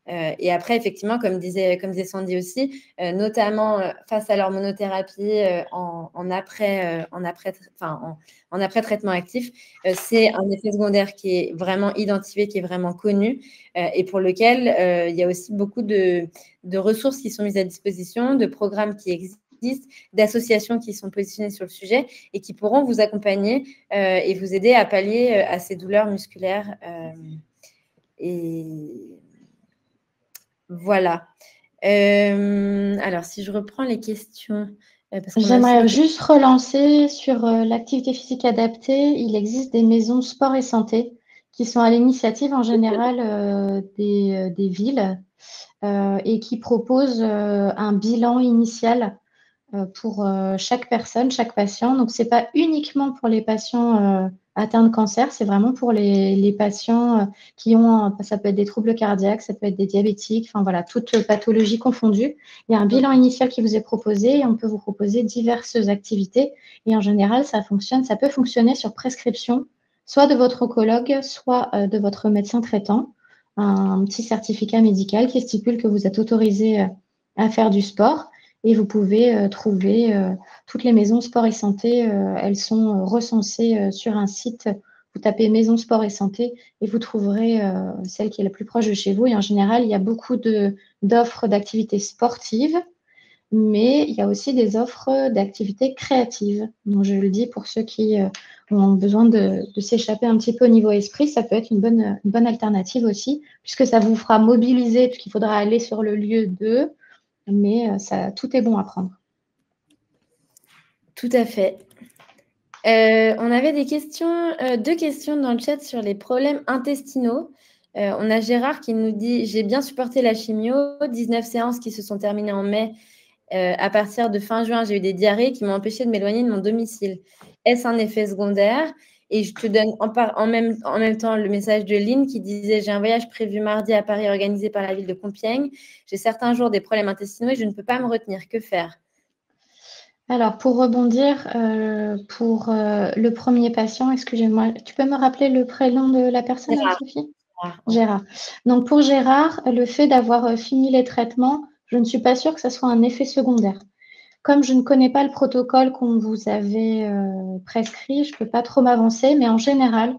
Et après, effectivement, comme disait Sandy aussi, notamment face à l'hormonothérapie en après-traitement actif, c'est un effet secondaire qui est vraiment identifié, qui est vraiment connu et pour lequel il y a aussi beaucoup de ressources qui sont mises à disposition, de programmes qui existent, d'associations qui sont positionnées sur le sujet et qui pourront vous accompagner et vous aider à pallier à ces douleurs musculaires. Et voilà. Alors, si je reprends les questions. J'aimerais juste relancer sur l'activité physique adaptée. Il existe des maisons sport et santé qui sont à l'initiative en général des villes et qui proposent un bilan initial pour chaque personne, chaque patient. Donc, ce n'est pas uniquement pour les patients atteints de cancer, c'est vraiment pour les patients qui ont, ça peut être des troubles cardiaques, ça peut être des diabétiques, enfin voilà, toutes pathologies confondues. Il y a un bilan initial qui vous est proposé et on peut vous proposer diverses activités. Et en général, ça peut fonctionner sur prescription, soit de votre oncologue, soit de votre médecin traitant. Un petit certificat médical qui stipule que vous êtes autorisé à faire du sport. Et vous pouvez trouver toutes les maisons sport et santé. Elles sont recensées sur un site. Vous tapez maison sport et santé et vous trouverez celle qui est la plus proche de chez vous. Et en général, il y a beaucoup d'offres d'activités sportives, mais il y a aussi des offres d'activités créatives. Donc, je le dis pour ceux qui ont besoin de s'échapper un petit peu au niveau esprit, ça peut être une bonne alternative aussi, puisque ça vous fera mobiliser, puisqu'il faudra aller sur le lieu mais tout est bon à prendre. Tout à fait. On avait deux questions dans le chat sur les problèmes intestinaux. On a Gérard qui nous dit « J'ai bien supporté la chimio, 19 séances qui se sont terminées en mai. À partir de fin juin, j'ai eu des diarrhées qui m'ont empêché de m'éloigner de mon domicile. Est-ce un effet secondaire ?» Et je te donne en même temps le message de Lynn qui disait « J'ai un voyage prévu mardi à Paris organisé par la ville de Compiègne. J'ai certains jours des problèmes intestinaux et je ne peux pas me retenir. Que faire ?» Alors, pour rebondir, pour le premier patient, excusez-moi, tu peux me rappeler le prénom de la personne, Anne-Sophie ? Gérard. Donc, pour Gérard, le fait d'avoir fini les traitements, je ne suis pas sûre que ce soit un effet secondaire. Comme je ne connais pas le protocole qu'on vous avait prescrit, je ne peux pas trop m'avancer, mais en général,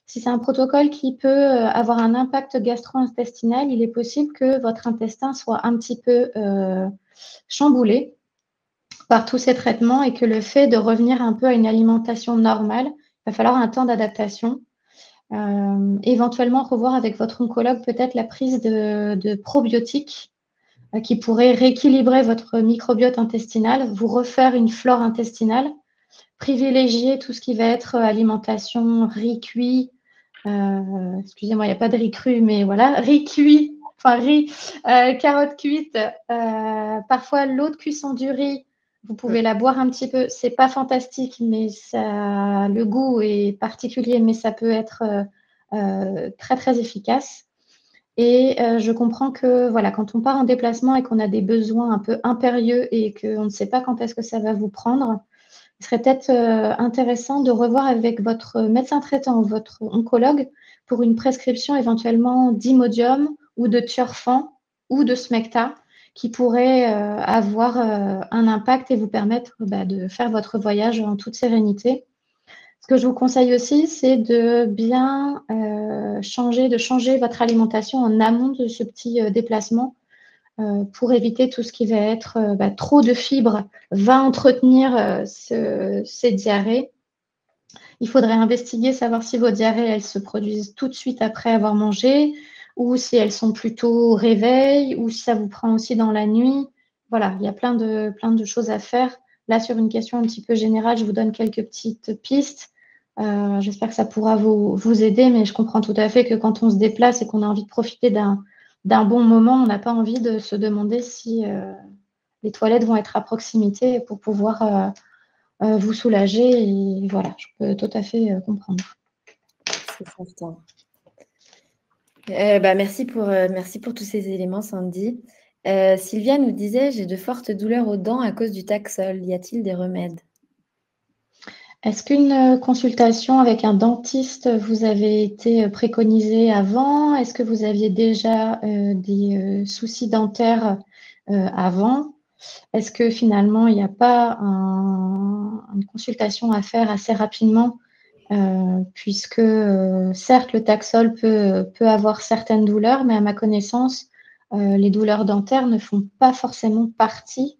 si c'est un protocole qui peut avoir un impact gastro-intestinal, il est possible que votre intestin soit un petit peu chamboulé par tous ces traitements et que le fait de revenir un peu à une alimentation normale, il va falloir un temps d'adaptation. Éventuellement, revoir avec votre oncologue peut-être la prise de probiotiques qui pourrait rééquilibrer votre microbiote intestinal, vous refaire une flore intestinale, privilégier tout ce qui va être alimentation riz cuit, excusez-moi, il n'y a pas de riz cru, mais voilà, riz cuit, enfin riz, carottes cuites, parfois l'eau de cuisson du riz, vous pouvez la boire un petit peu, c'est pas fantastique, mais le goût est particulier, mais ça peut être très très efficace. Et je comprends que voilà, quand on part en déplacement et qu'on a des besoins un peu impérieux et qu'on ne sait pas quand est-ce que ça va vous prendre, il serait peut-être intéressant de revoir avec votre médecin traitant ou votre oncologue pour une prescription éventuellement d'Imodium ou de Tiorfan ou de Smecta qui pourrait avoir un impact et vous permettre de faire votre voyage en toute sérénité. Ce que je vous conseille aussi, c'est de bien changer votre alimentation en amont de ce petit déplacement pour éviter tout ce qui va être trop de fibres, va entretenir ces diarrhées. il faudrait investiguer, savoir si vos diarrhées, elles se produisent tout de suite après avoir mangé, ou si elles sont plutôt au réveil, ou si ça vous prend aussi dans la nuit. Voilà, il y a plein de choses à faire. Là, sur une question un petit peu générale, je vous donne quelques petites pistes. J'espère que ça pourra vous aider, mais je comprends tout à fait que quand on se déplace et qu'on a envie de profiter d'un bon moment, on n'a pas envie de se demander si les toilettes vont être à proximité pour pouvoir vous soulager. Et voilà, je peux tout à fait comprendre. C'est certain. Merci pour tous ces éléments, Sandy. Sylvia nous disait, j'ai de fortes douleurs aux dents à cause du Taxol. Y a-t-il des remèdes? Est-ce qu'une consultation avec un dentiste vous avait été préconisée avant? Est-ce que vous aviez déjà des soucis dentaires avant? Est-ce que finalement, il n'y a pas une consultation à faire assez rapidement puisque certes, le Taxol peut avoir certaines douleurs, mais à ma connaissance, les douleurs dentaires ne font pas forcément partie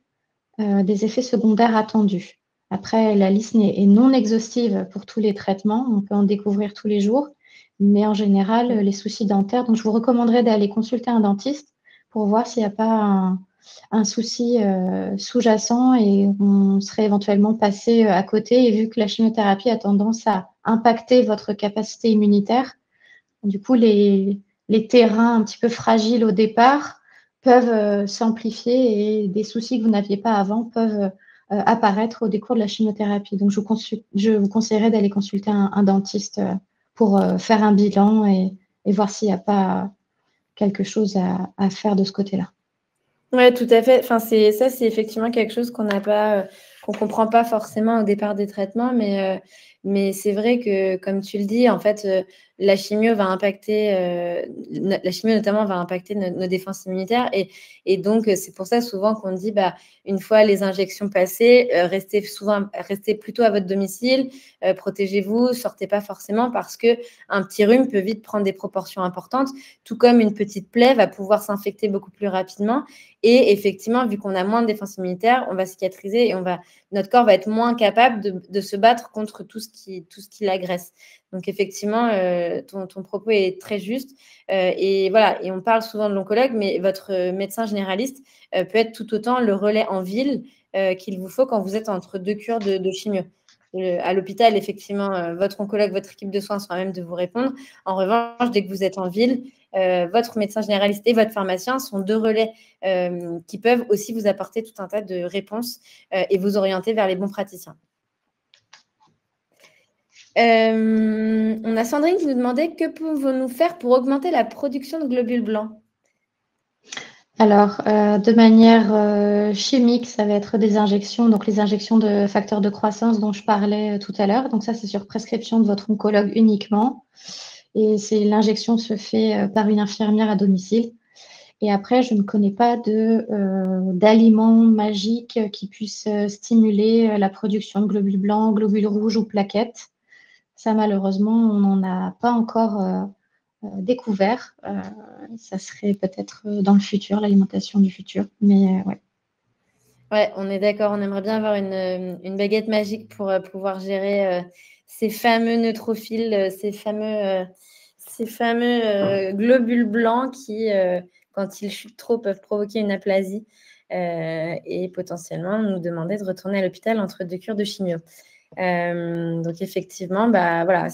des effets secondaires attendus. Après, la liste est non exhaustive pour tous les traitements. On peut en découvrir tous les jours. Mais en général, les soucis dentaires, donc je vous recommanderais d'aller consulter un dentiste pour voir s'il n'y a pas un souci sous-jacent et on serait éventuellement passé à côté. Et vu que la chimiothérapie a tendance à impacter votre capacité immunitaire, du coup, les terrains un petit peu fragiles au départ peuvent s'amplifier et des soucis que vous n'aviez pas avant peuvent apparaître au décours de la chimiothérapie. Donc, je vous conseillerais d'aller consulter un dentiste pour faire un bilan et voir s'il n'y a pas quelque chose à faire de ce côté-là. Oui, tout à fait. Enfin, c'est effectivement quelque chose qu'on n'a pas, qu'on comprend pas forcément au départ des traitements, mais c'est vrai que, comme tu le dis, en fait, la chimio va impacter, la chimio notamment va impacter nos défenses immunitaires, et donc c'est pour ça souvent qu'on dit, bah, une fois les injections passées, restez plutôt à votre domicile, protégez-vous, sortez pas forcément parce que un petit rhume peut vite prendre des proportions importantes, tout comme une petite plaie va pouvoir s'infecter beaucoup plus rapidement. Et effectivement, vu qu'on a moins de défense immunitaire, on va cicatriser et notre corps va être moins capable de se battre contre tout ce qui l'agresse. Donc effectivement, ton propos est très juste. Et voilà, et on parle souvent de l'oncologue, mais votre médecin généraliste peut être tout autant le relais en ville qu'il vous faut quand vous êtes entre deux cures de chimio. À l'hôpital, effectivement, votre oncologue, votre équipe de soins sera à même de vous répondre. En revanche, dès que vous êtes en ville, votre médecin généraliste et votre pharmacien sont deux relais qui peuvent aussi vous apporter tout un tas de réponses et vous orienter vers les bons praticiens. On a Sandrine qui nous demandait que pouvons-nous faire pour augmenter la production de globules blancs? Alors, de manière chimique, ça va être des injections, donc les injections de facteurs de croissance dont je parlais tout à l'heure. Donc ça, c'est sur prescription de votre oncologue uniquement. Et l'injection se fait par une infirmière à domicile. Et après, je ne connais pas d'aliments magiques qui puissent stimuler la production de globules blancs, globules rouges ou plaquettes. Ça, malheureusement, on n'en a pas encore découvert. Ça serait peut-être dans le futur, l'alimentation du futur. Mais ouais. Ouais, on est d'accord. On aimerait bien avoir une baguette magique pour pouvoir gérer ces fameux neutrophiles, ces fameux globules blancs qui, quand ils chutent trop, peuvent provoquer une aplasie et potentiellement nous demander de retourner à l'hôpital entre deux cures de chimio. Donc effectivement, bah voilà,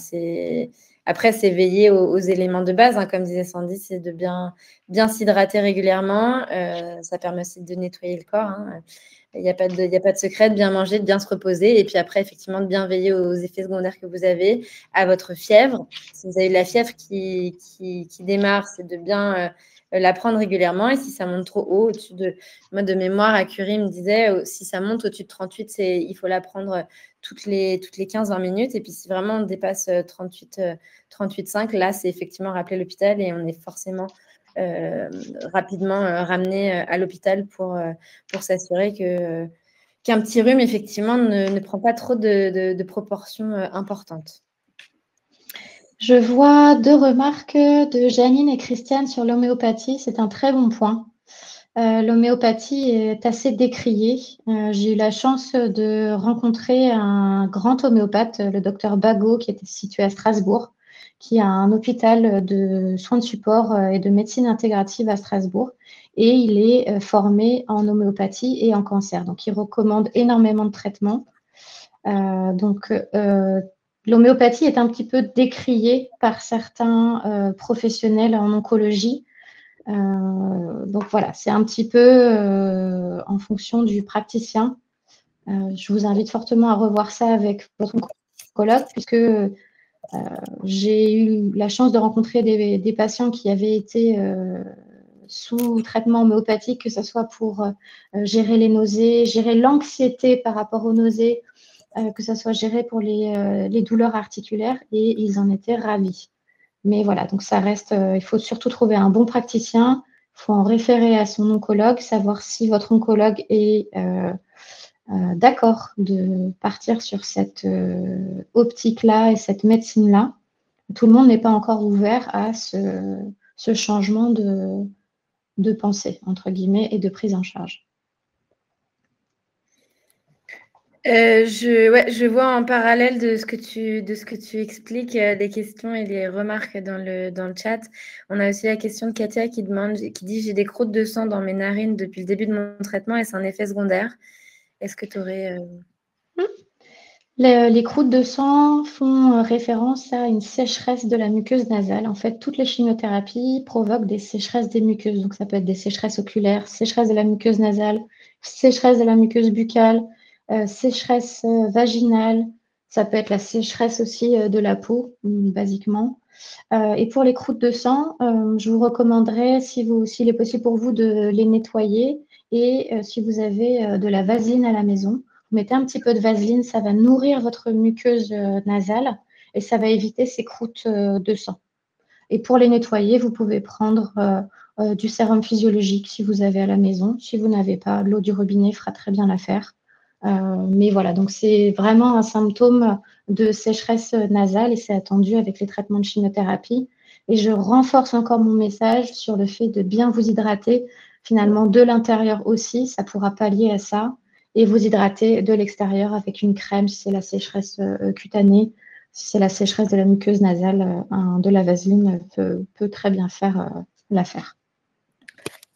après c'est veiller aux éléments de base, hein, comme disait Sandy, c'est de bien s'hydrater régulièrement. Ça permet aussi de nettoyer le corps, hein. Il n'y a pas de secret, de bien manger, de bien se reposer, et puis après effectivement de bien veiller aux effets secondaires que vous avez, à votre fièvre. Si vous avez de la fièvre qui démarre, c'est de bien la prendre régulièrement, et si ça monte trop haut, moi de mémoire, à Curie me disait, si ça monte au-dessus de 38, il faut la prendre toutes les 15-20 minutes. Et puis, si vraiment on dépasse 38,5, là, c'est effectivement rappeler l'hôpital et on est forcément rapidement ramené à l'hôpital pour s'assurer qu'un petit rhume, effectivement, ne prend pas trop de proportions importantes. Je vois deux remarques de Janine et Christiane sur l'homéopathie. C'est un très bon point. L'homéopathie est assez décriée. J'ai eu la chance de rencontrer un grand homéopathe, le docteur Bagot, qui était situé à Strasbourg, qui a un hôpital de soins de support et de médecine intégrative à Strasbourg. Et il est formé en homéopathie et en cancer. Donc, il recommande énormément de traitements. L'homéopathie est un petit peu décriée par certains professionnels en oncologie. Donc voilà, c'est un petit peu en fonction du praticien. Je vous invite fortement à revoir ça avec votre oncologue, puisque j'ai eu la chance de rencontrer des patients qui avaient été sous traitement homéopathique, que ce soit pour gérer les nausées, gérer l'anxiété par rapport aux nausées, que ce soit géré pour les douleurs articulaires, et ils en étaient ravis. Mais voilà, donc ça reste, il faut surtout trouver un bon praticien, il faut en référer à son oncologue, savoir si votre oncologue est d'accord de partir sur cette optique-là et cette médecine-là. Tout le monde n'est pas encore ouvert à ce changement de pensée, entre guillemets, et de prise en charge. Je vois en parallèle de ce que tu expliques, les questions et les remarques dans le chat. On a aussi la question de Katia qui dit: j'ai des croûtes de sang dans mes narines depuis le début de mon traitement et c'est un effet secondaire. Est-ce que tu aurais… Les croûtes de sang font référence à une sécheresse de la muqueuse nasale. En fait, toutes les chimiothérapies provoquent des sécheresses des muqueuses. Donc, ça peut être des sécheresses oculaires, sécheresse de la muqueuse nasale, sécheresse de la muqueuse buccale, sécheresse vaginale. Ça peut être la sécheresse aussi de la peau, basiquement. Et pour les croûtes de sang, je vous recommanderais, s'il est possible pour vous, de les nettoyer. Et si vous avez de la vaseline à la maison, vous mettez un petit peu de vaseline, ça va nourrir votre muqueuse nasale et ça va éviter ces croûtes de sang. Et pour les nettoyer, vous pouvez prendre du sérum physiologique si vous avez à la maison. Si vous n'avez pas, l'eau du robinet fera très bien l'affaire. Mais voilà, donc c'est vraiment un symptôme de sécheresse nasale et c'est attendu avec les traitements de chimiothérapie. Et je renforce encore mon message sur le fait de bien vous hydrater, finalement de l'intérieur aussi, ça pourra pallier à ça, et vous hydrater de l'extérieur avec une crème si c'est la sécheresse cutanée, si c'est la sécheresse de la muqueuse nasale, de la vaseline peut très bien faire l'affaire.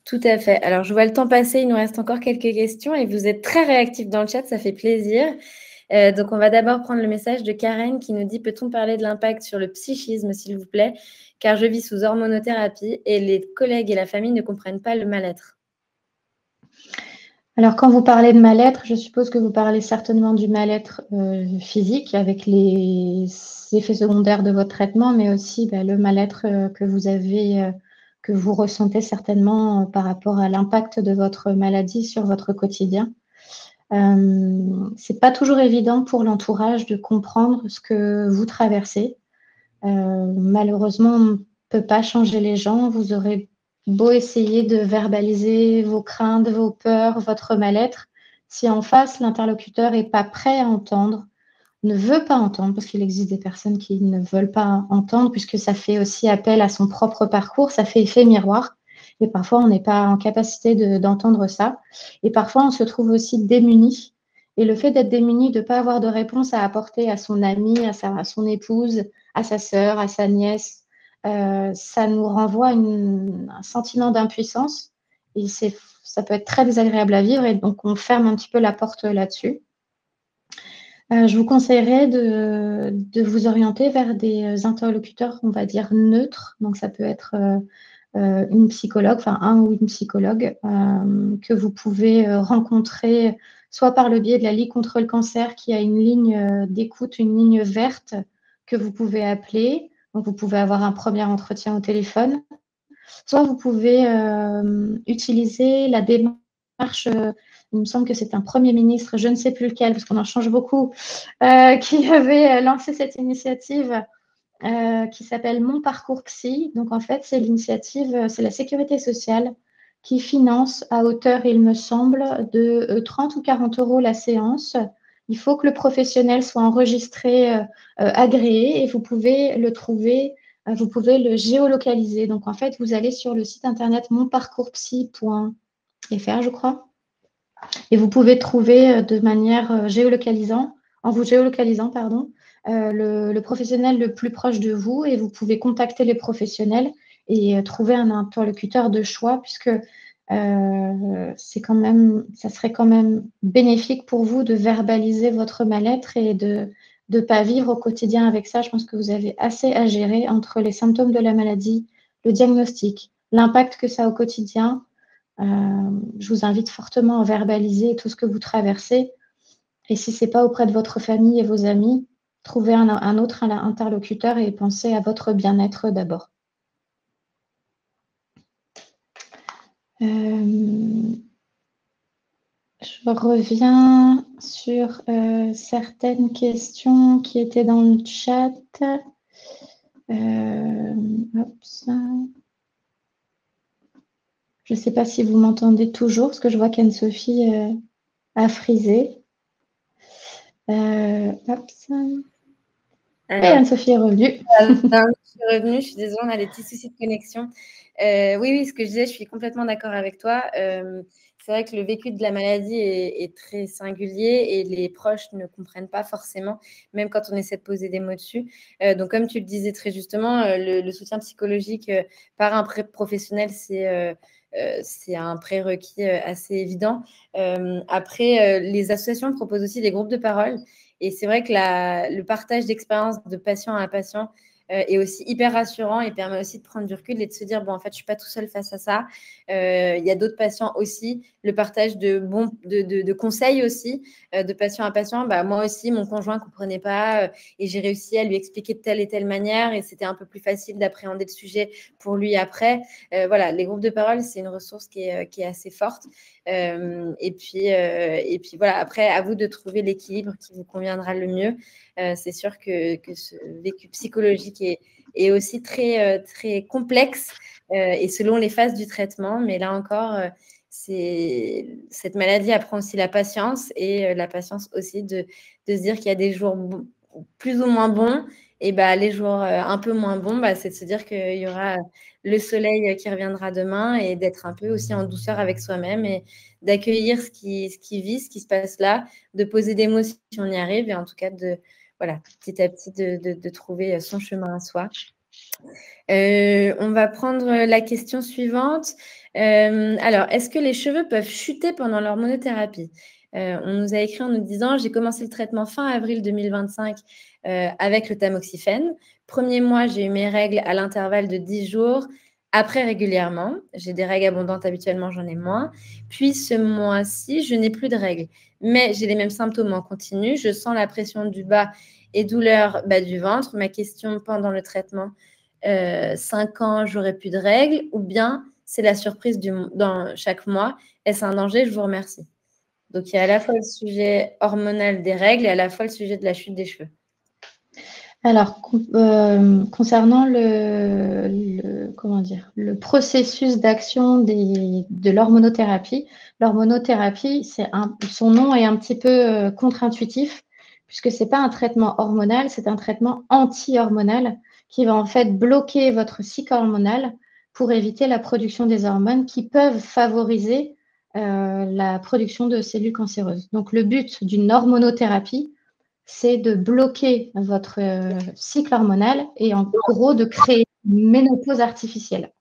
Tout à fait. Alors, je vois le temps passer, il nous reste encore quelques questions et vous êtes très réactifs dans le chat, ça fait plaisir. Donc, on va d'abord prendre le message de Karen qui nous dit: peut-on parler de l'impact sur le psychisme, s'il vous plaît, car je vis sous hormonothérapie et les collègues et la famille ne comprennent pas le mal-être. Alors, quand vous parlez de mal-être, je suppose que vous parlez certainement du mal-être physique avec les effets secondaires de votre traitement, mais aussi le mal-être que vous avez, que vous ressentez certainement par rapport à l'impact de votre maladie sur votre quotidien. C'est pas toujours évident pour l'entourage de comprendre ce que vous traversez. Malheureusement, on ne peut pas changer les gens. Vous aurez beau essayer de verbaliser vos craintes, vos peurs, votre mal-être. Si en face, l'interlocuteur n'est pas prêt à entendre, ne veut pas entendre, parce qu'il existe des personnes qui ne veulent pas entendre, puisque ça fait aussi appel à son propre parcours, ça fait effet miroir. Et parfois, on n'est pas en capacité d'entendre ça. Et parfois, on se trouve aussi démuni. Et le fait d'être démuni, de ne pas avoir de réponse à apporter à son ami, à son épouse, à sa sœur, à sa nièce, ça nous renvoie un sentiment d'impuissance. Et ça peut être très désagréable à vivre. Et donc, on ferme un petit peu la porte là-dessus. Je vous conseillerais de vous orienter vers des interlocuteurs, on va dire, neutres. Donc, ça peut être une psychologue, enfin un ou une psychologue que vous pouvez rencontrer soit par le biais de la Ligue contre le cancer qui a une ligne d'écoute, une ligne verte que vous pouvez appeler. Donc, vous pouvez avoir un premier entretien au téléphone. Soit vous pouvez utiliser la démarche, il me semble que c'est un Premier ministre, je ne sais plus lequel, parce qu'on en change beaucoup, qui avait lancé cette initiative qui s'appelle Mon Parcours Psy. Donc, en fait, c'est l'initiative, c'est la sécurité sociale qui finance à hauteur, il me semble, de 30 ou 40 euros la séance. Il faut que le professionnel soit enregistré, agréé, et vous pouvez le trouver, vous pouvez le géolocaliser. Donc, en fait, vous allez sur le site internet monparcourspsy.fr FR, je crois. Et vous pouvez trouver de manière en vous géolocalisant, pardon, le professionnel le plus proche de vous, et vous pouvez contacter les professionnels et trouver un interlocuteur de choix, puisque ça serait quand même bénéfique pour vous de verbaliser votre mal-être et de ne pas vivre au quotidien avec ça. Je pense que vous avez assez à gérer entre les symptômes de la maladie, le diagnostic, l'impact que ça a au quotidien. Je vous invite fortement à verbaliser tout ce que vous traversez. Et si ce n'est pas auprès de votre famille et vos amis, trouvez un autre interlocuteur et pensez à votre bien-être d'abord. Je reviens sur certaines questions qui étaient dans le chat. Je ne sais pas si vous m'entendez toujours, parce que je vois qu'Anne-Sophie a frisé. Oui, Anne-Sophie est revenue. Je suis revenue, je suis désolée, on a des petits soucis de connexion. Oui, ce que je disais, je suis complètement d'accord avec toi. C'est vrai que le vécu de la maladie est très singulier et les proches ne comprennent pas forcément, même quand on essaie de poser des mots dessus. Donc, comme tu le disais très justement, le soutien psychologique par un professionnel, c'est un prérequis assez évident. Après, les associations proposent aussi des groupes de parole. Et c'est vrai que le partage d'expériences de patient à patient est aussi hyper rassurant et permet aussi de prendre du recul et de se dire, bon, en fait, je ne suis pas tout seul face à ça. Il y a d'autres patients aussi. Le partage de conseils aussi, de patient à patient. Bah, moi aussi, mon conjoint ne comprenait pas et j'ai réussi à lui expliquer de telle et telle manière et c'était un peu plus facile d'appréhender le sujet pour lui après. Voilà, les groupes de parole, c'est une ressource qui est assez forte. Et puis voilà, après, à vous de trouver l'équilibre qui vous conviendra le mieux. C'est sûr que ce vécu psychologique est aussi très, très complexe et selon les phases du traitement. Mais là encore, cette maladie apprend aussi la patience et la patience aussi de se dire qu'il y a des jours plus ou moins bons. Et bah, les jours un peu moins bons, bah, c'est de se dire qu'il y aura le soleil qui reviendra demain et d'être un peu aussi en douceur avec soi-même et d'accueillir ce qui vit, ce qui se passe là, de poser des mots si on y arrive et en tout cas voilà, petit à petit de trouver son chemin à soi. On va prendre la question suivante. Alors, est-ce que les cheveux peuvent chuter pendant l'hormonothérapie ? On nous a écrit en nous disant « J'ai commencé le traitement fin avril 2025 avec le tamoxifène. Premier mois, j'ai eu mes règles à l'intervalle de 10 jours. Après, régulièrement. J'ai des règles abondantes habituellement, j'en ai moins. Puis, ce mois-ci, je n'ai plus de règles. Mais j'ai les mêmes symptômes en continu. Je sens la pression du bas et douleur bas du ventre. Ma question pendant le traitement, 5 ans, j'aurai plus de règles, ou bien c'est la surprise dans chaque mois. Est-ce un danger ? Je vous remercie. » Donc, il y a à la fois le sujet hormonal des règles et à la fois le sujet de la chute des cheveux. Alors, concernant le processus d'action de l'hormonothérapie, son nom est un petit peu contre-intuitif, puisque ce n'est pas un traitement hormonal, c'est un traitement anti-hormonal qui va en fait bloquer votre cycle hormonal pour éviter la production des hormones qui peuvent favoriser la production de cellules cancéreuses. Donc, le but d'une hormonothérapie, c'est de bloquer votre cycle hormonal et en gros de créer une ménopause artificielle.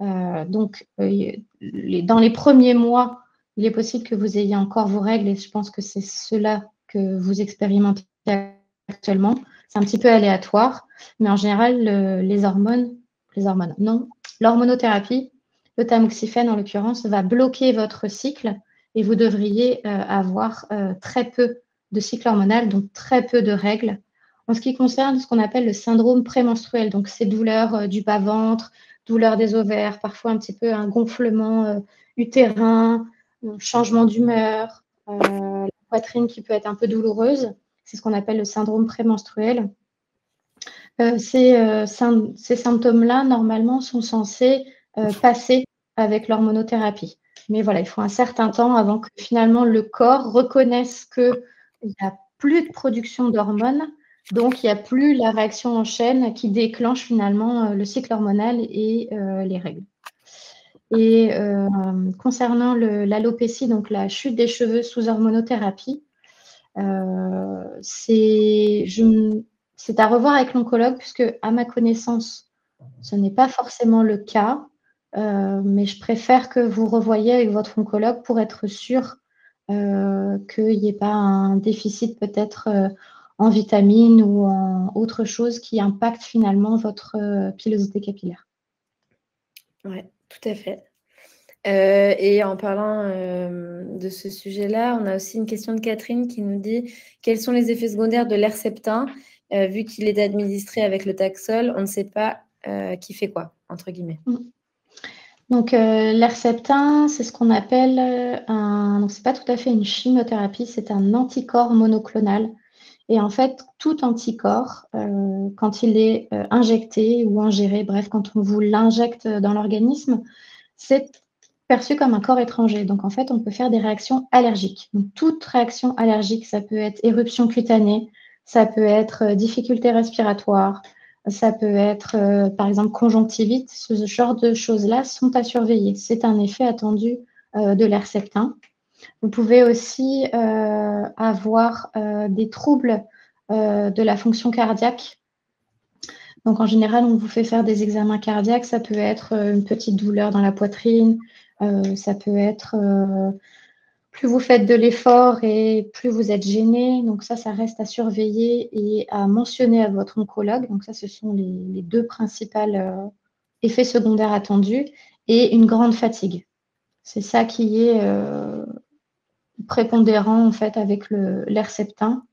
Donc, dans les premiers mois, il est possible que vous ayez encore vos règles et je pense que c'est cela que vous expérimentez actuellement. C'est un petit peu aléatoire, mais en général, l'hormonothérapie, le tamoxifène en l'occurrence, va bloquer votre cycle et vous devriez avoir très peu de cycle hormonal, donc très peu de règles. En ce qui concerne ce qu'on appelle le syndrome prémenstruel, donc ces douleurs du bas-ventre, douleurs des ovaires, parfois un petit peu un gonflement utérin, un changement d'humeur, la poitrine qui peut être un peu douloureuse, c'est ce qu'on appelle le syndrome prémenstruel. Ces symptômes-là, normalement, sont censés passer avec l'hormonothérapie. Mais voilà, il faut un certain temps avant que finalement le corps reconnaisse qu'il n'y a plus de production d'hormones, donc il n'y a plus la réaction en chaîne qui déclenche finalement le cycle hormonal et les règles. Et concernant l'alopécie, donc la chute des cheveux sous hormonothérapie, c'est à revoir avec l'oncologue, puisque à ma connaissance, ce n'est pas forcément le cas, mais je préfère que vous revoyiez avec votre oncologue pour être sûr qu'il n'y ait pas un déficit peut-être en vitamines ou en autre chose qui impacte finalement votre pilosité capillaire. Oui, tout à fait. Et en parlant de ce sujet-là, on a aussi une question de Catherine qui nous dit « Quels sont les effets secondaires de l'Herceptin vu qu'il est administré avec le Taxol, on ne sait pas qui fait quoi, entre guillemets. » Donc, l'Herceptin, c'est ce qu'on appelle donc c'est pas tout à fait une chimiothérapie, c'est un anticorps monoclonal. Et en fait, tout anticorps, quand il est injecté ou ingéré, bref, quand on vous l'injecte dans l'organisme, c'est perçu comme un corps étranger. Donc, en fait, on peut faire des réactions allergiques. Donc, toute réaction allergique, ça peut être éruption cutanée, ça peut être difficulté respiratoire, ça peut être, par exemple, conjonctivite. Ce genre de choses-là sont à surveiller. C'est un effet attendu de l'Herceptin. Vous pouvez aussi avoir des troubles de la fonction cardiaque. Donc, en général, on vous fait faire des examens cardiaques. Ça peut être une petite douleur dans la poitrine. Ça peut être plus vous faites de l'effort et plus vous êtes gêné. Donc, ça reste à surveiller et à mentionner à votre oncologue. Donc, ça, ce sont les deux principaux effets secondaires attendus. Et une grande fatigue. C'est ça qui est prépondérant en fait avec l'Herceptin,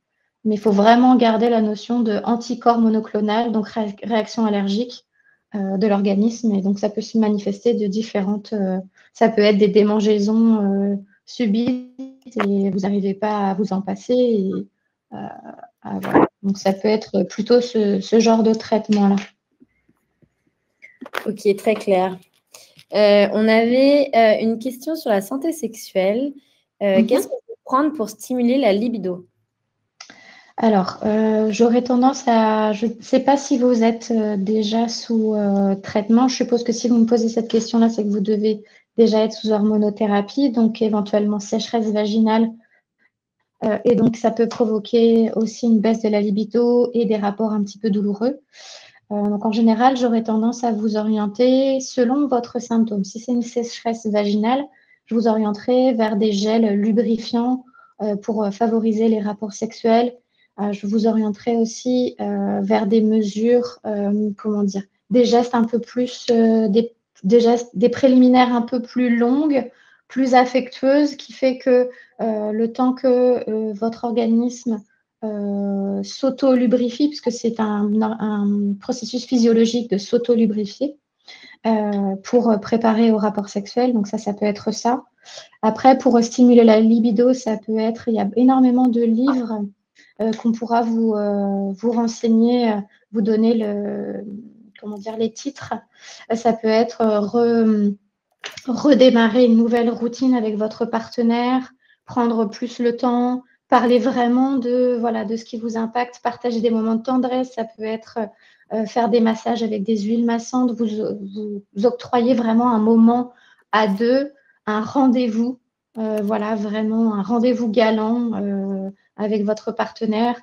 mais il faut vraiment garder la notion de anticorps monoclonal, donc réaction allergique de l'organisme, et donc ça peut se manifester de différentes, ça peut être des démangeaisons subites et vous n'arrivez pas à vous en passer, et, voilà. Donc ça peut être plutôt ce genre de traitement-là. Ok, très clair. On avait une question sur la santé sexuelle. Qu'est-ce qu'on peut prendre pour stimuler la libido? Alors, j'aurais tendance à... Je ne sais pas si vous êtes déjà sous traitement. Je suppose que si vous me posez cette question-là, c'est que vous devez déjà être sous hormonothérapie, donc éventuellement sécheresse vaginale. Et donc, ça peut provoquer aussi une baisse de la libido et des rapports un petit peu douloureux. Donc, en général, j'aurais tendance à vous orienter selon votre symptôme. Si c'est une sécheresse vaginale, je vous orienterai vers des gels lubrifiants pour favoriser les rapports sexuels. Je vous orienterai aussi vers des mesures, comment dire, des gestes un peu plus, des préliminaires un peu plus longues, plus affectueuses, qui fait que le temps que votre organisme s'auto-lubrifie, puisque c'est un processus physiologique de s'auto-lubrifier pour préparer au rapport sexuel. Donc ça peut être ça. Après, pour stimuler la libido, ça peut être, il y a énormément de livres qu'on pourra vous renseigner, vous donner les titres. Ça peut être redémarrer une nouvelle routine avec votre partenaire, prendre plus le temps, parler vraiment de ce qui vous impacte, partager des moments de tendresse. Ça peut être faire des massages avec des huiles massantes, vous octroyer vraiment un moment à deux, un rendez-vous, vraiment un rendez-vous galant avec votre partenaire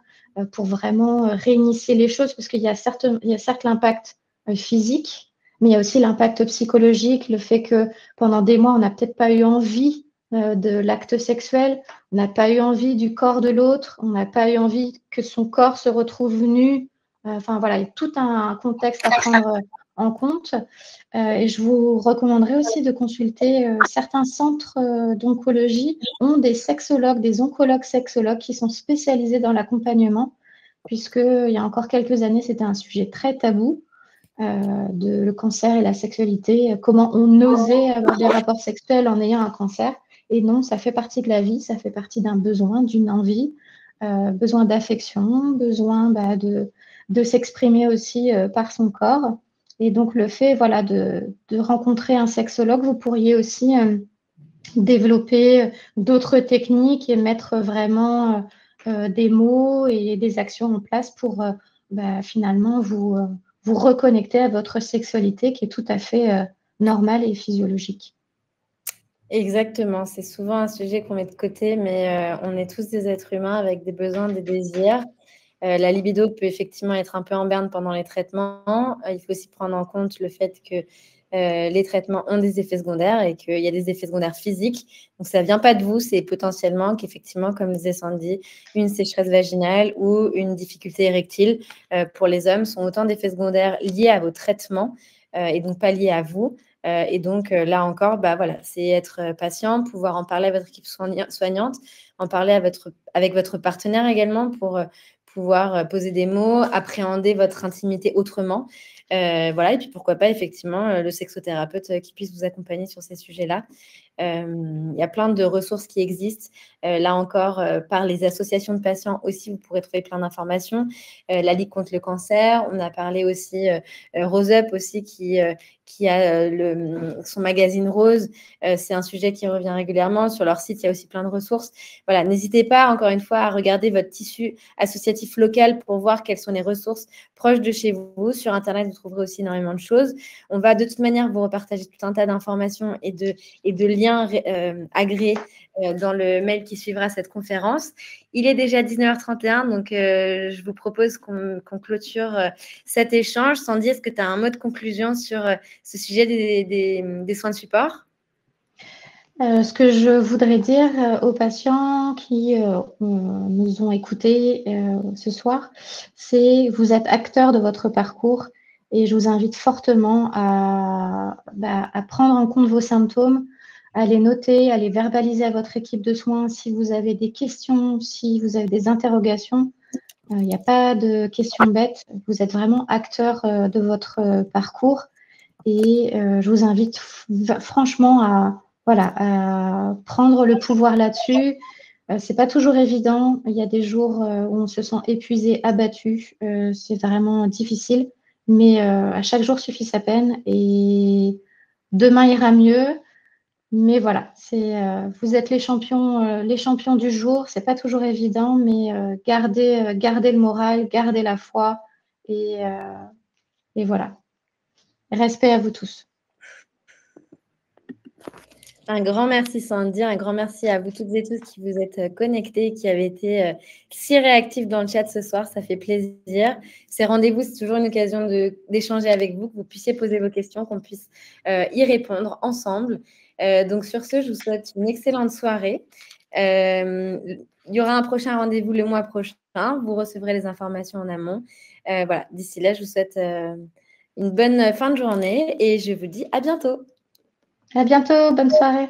pour vraiment réinitier les choses, parce qu'il y a certes l'impact physique, mais il y a aussi l'impact psychologique, le fait que pendant des mois, on n'a peut-être pas eu envie de l'acte sexuel, on n'a pas eu envie du corps de l'autre, on n'a pas eu envie que son corps se retrouve nu. Enfin voilà, il y a tout un contexte à prendre en compte. Et je vous recommanderais aussi de consulter certains centres d'oncologie ont des sexologues, des oncologues sexologues qui sont spécialisés dans l'accompagnement, puisqu'il y a encore quelques années, c'était un sujet très tabou. Le cancer et la sexualité, comment on osait avoir des rapports sexuels en ayant un cancer. Et non, ça fait partie de la vie, ça fait partie d'un besoin, d'une envie, besoin d'affection, besoin de s'exprimer aussi par son corps. Et donc, le fait de rencontrer un sexologue, vous pourriez aussi développer d'autres techniques et mettre vraiment des mots et des actions en place pour finalement vous reconnecter à votre sexualité qui est tout à fait normal et physiologique. Exactement, c'est souvent un sujet qu'on met de côté, mais on est tous des êtres humains avec des besoins, des désirs. La libido peut effectivement être un peu en berne pendant les traitements. Il faut aussi prendre en compte le fait que les traitements ont des effets secondaires et qu'il y a des effets secondaires physiques. Donc, ça ne vient pas de vous, c'est potentiellement qu'effectivement, comme disait Sandy, une sécheresse vaginale ou une difficulté érectile pour les hommes sont autant d'effets secondaires liés à vos traitements et donc pas liés à vous. Et donc, là encore, voilà, c'est être patient, pouvoir en parler à votre équipe soignante, en parler avec votre partenaire également pour pouvoir poser des mots, appréhender votre intimité autrement. Voilà, et puis pourquoi pas effectivement le sexothérapeute qui puisse vous accompagner sur ces sujets-là. Il y a plein de ressources qui existent. Là encore, par les associations de patients aussi, vous pourrez trouver plein d'informations. La Ligue contre le cancer, on a parlé aussi Rose Up aussi qui a son magazine Rose. C'est un sujet qui revient régulièrement. Sur leur site, il y a aussi plein de ressources. Voilà, n'hésitez pas, encore une fois, à regarder votre tissu associatif local pour voir quelles sont les ressources proches de chez vous. Sur Internet, vous trouverez aussi énormément de choses. On va de toute manière vous repartager tout un tas d'informations et de liens agréés dans le mail qui suivra cette conférence. Il est déjà 19h31, donc je vous propose qu'on clôture cet échange. Sandy, est-ce que tu as un mot de conclusion sur ce sujet des soins de support? Ce que je voudrais dire aux patients qui nous ont écoutés ce soir, c'est vous êtes acteurs de votre parcours et je vous invite fortement à prendre en compte vos symptômes, à les noter, à les verbaliser à votre équipe de soins. Si vous avez des questions, si vous avez des interrogations, il n'y a pas de questions bêtes. Vous êtes vraiment acteurs de votre parcours et je vous invite franchement à prendre le pouvoir là-dessus. C'est pas toujours évident. Il y a des jours où on se sent épuisé, abattu. C'est vraiment difficile. Mais à chaque jour suffit sa peine et demain ira mieux. Mais voilà, vous êtes les champions du jour. C'est pas toujours évident, mais gardez le moral, gardez la foi et voilà. Respect à vous tous. Un grand merci Sandy, un grand merci à vous toutes et tous qui vous êtes connectés, qui avez été si réactifs dans le chat ce soir, ça fait plaisir. Ces rendez-vous, c'est toujours une occasion d'échanger avec vous, que vous puissiez poser vos questions, qu'on puisse y répondre ensemble. Donc sur ce, je vous souhaite une excellente soirée. Il y aura un prochain rendez-vous le mois prochain, vous recevrez les informations en amont. Voilà, d'ici là, je vous souhaite une bonne fin de journée et je vous dis à bientôt. À bientôt, bonne soirée.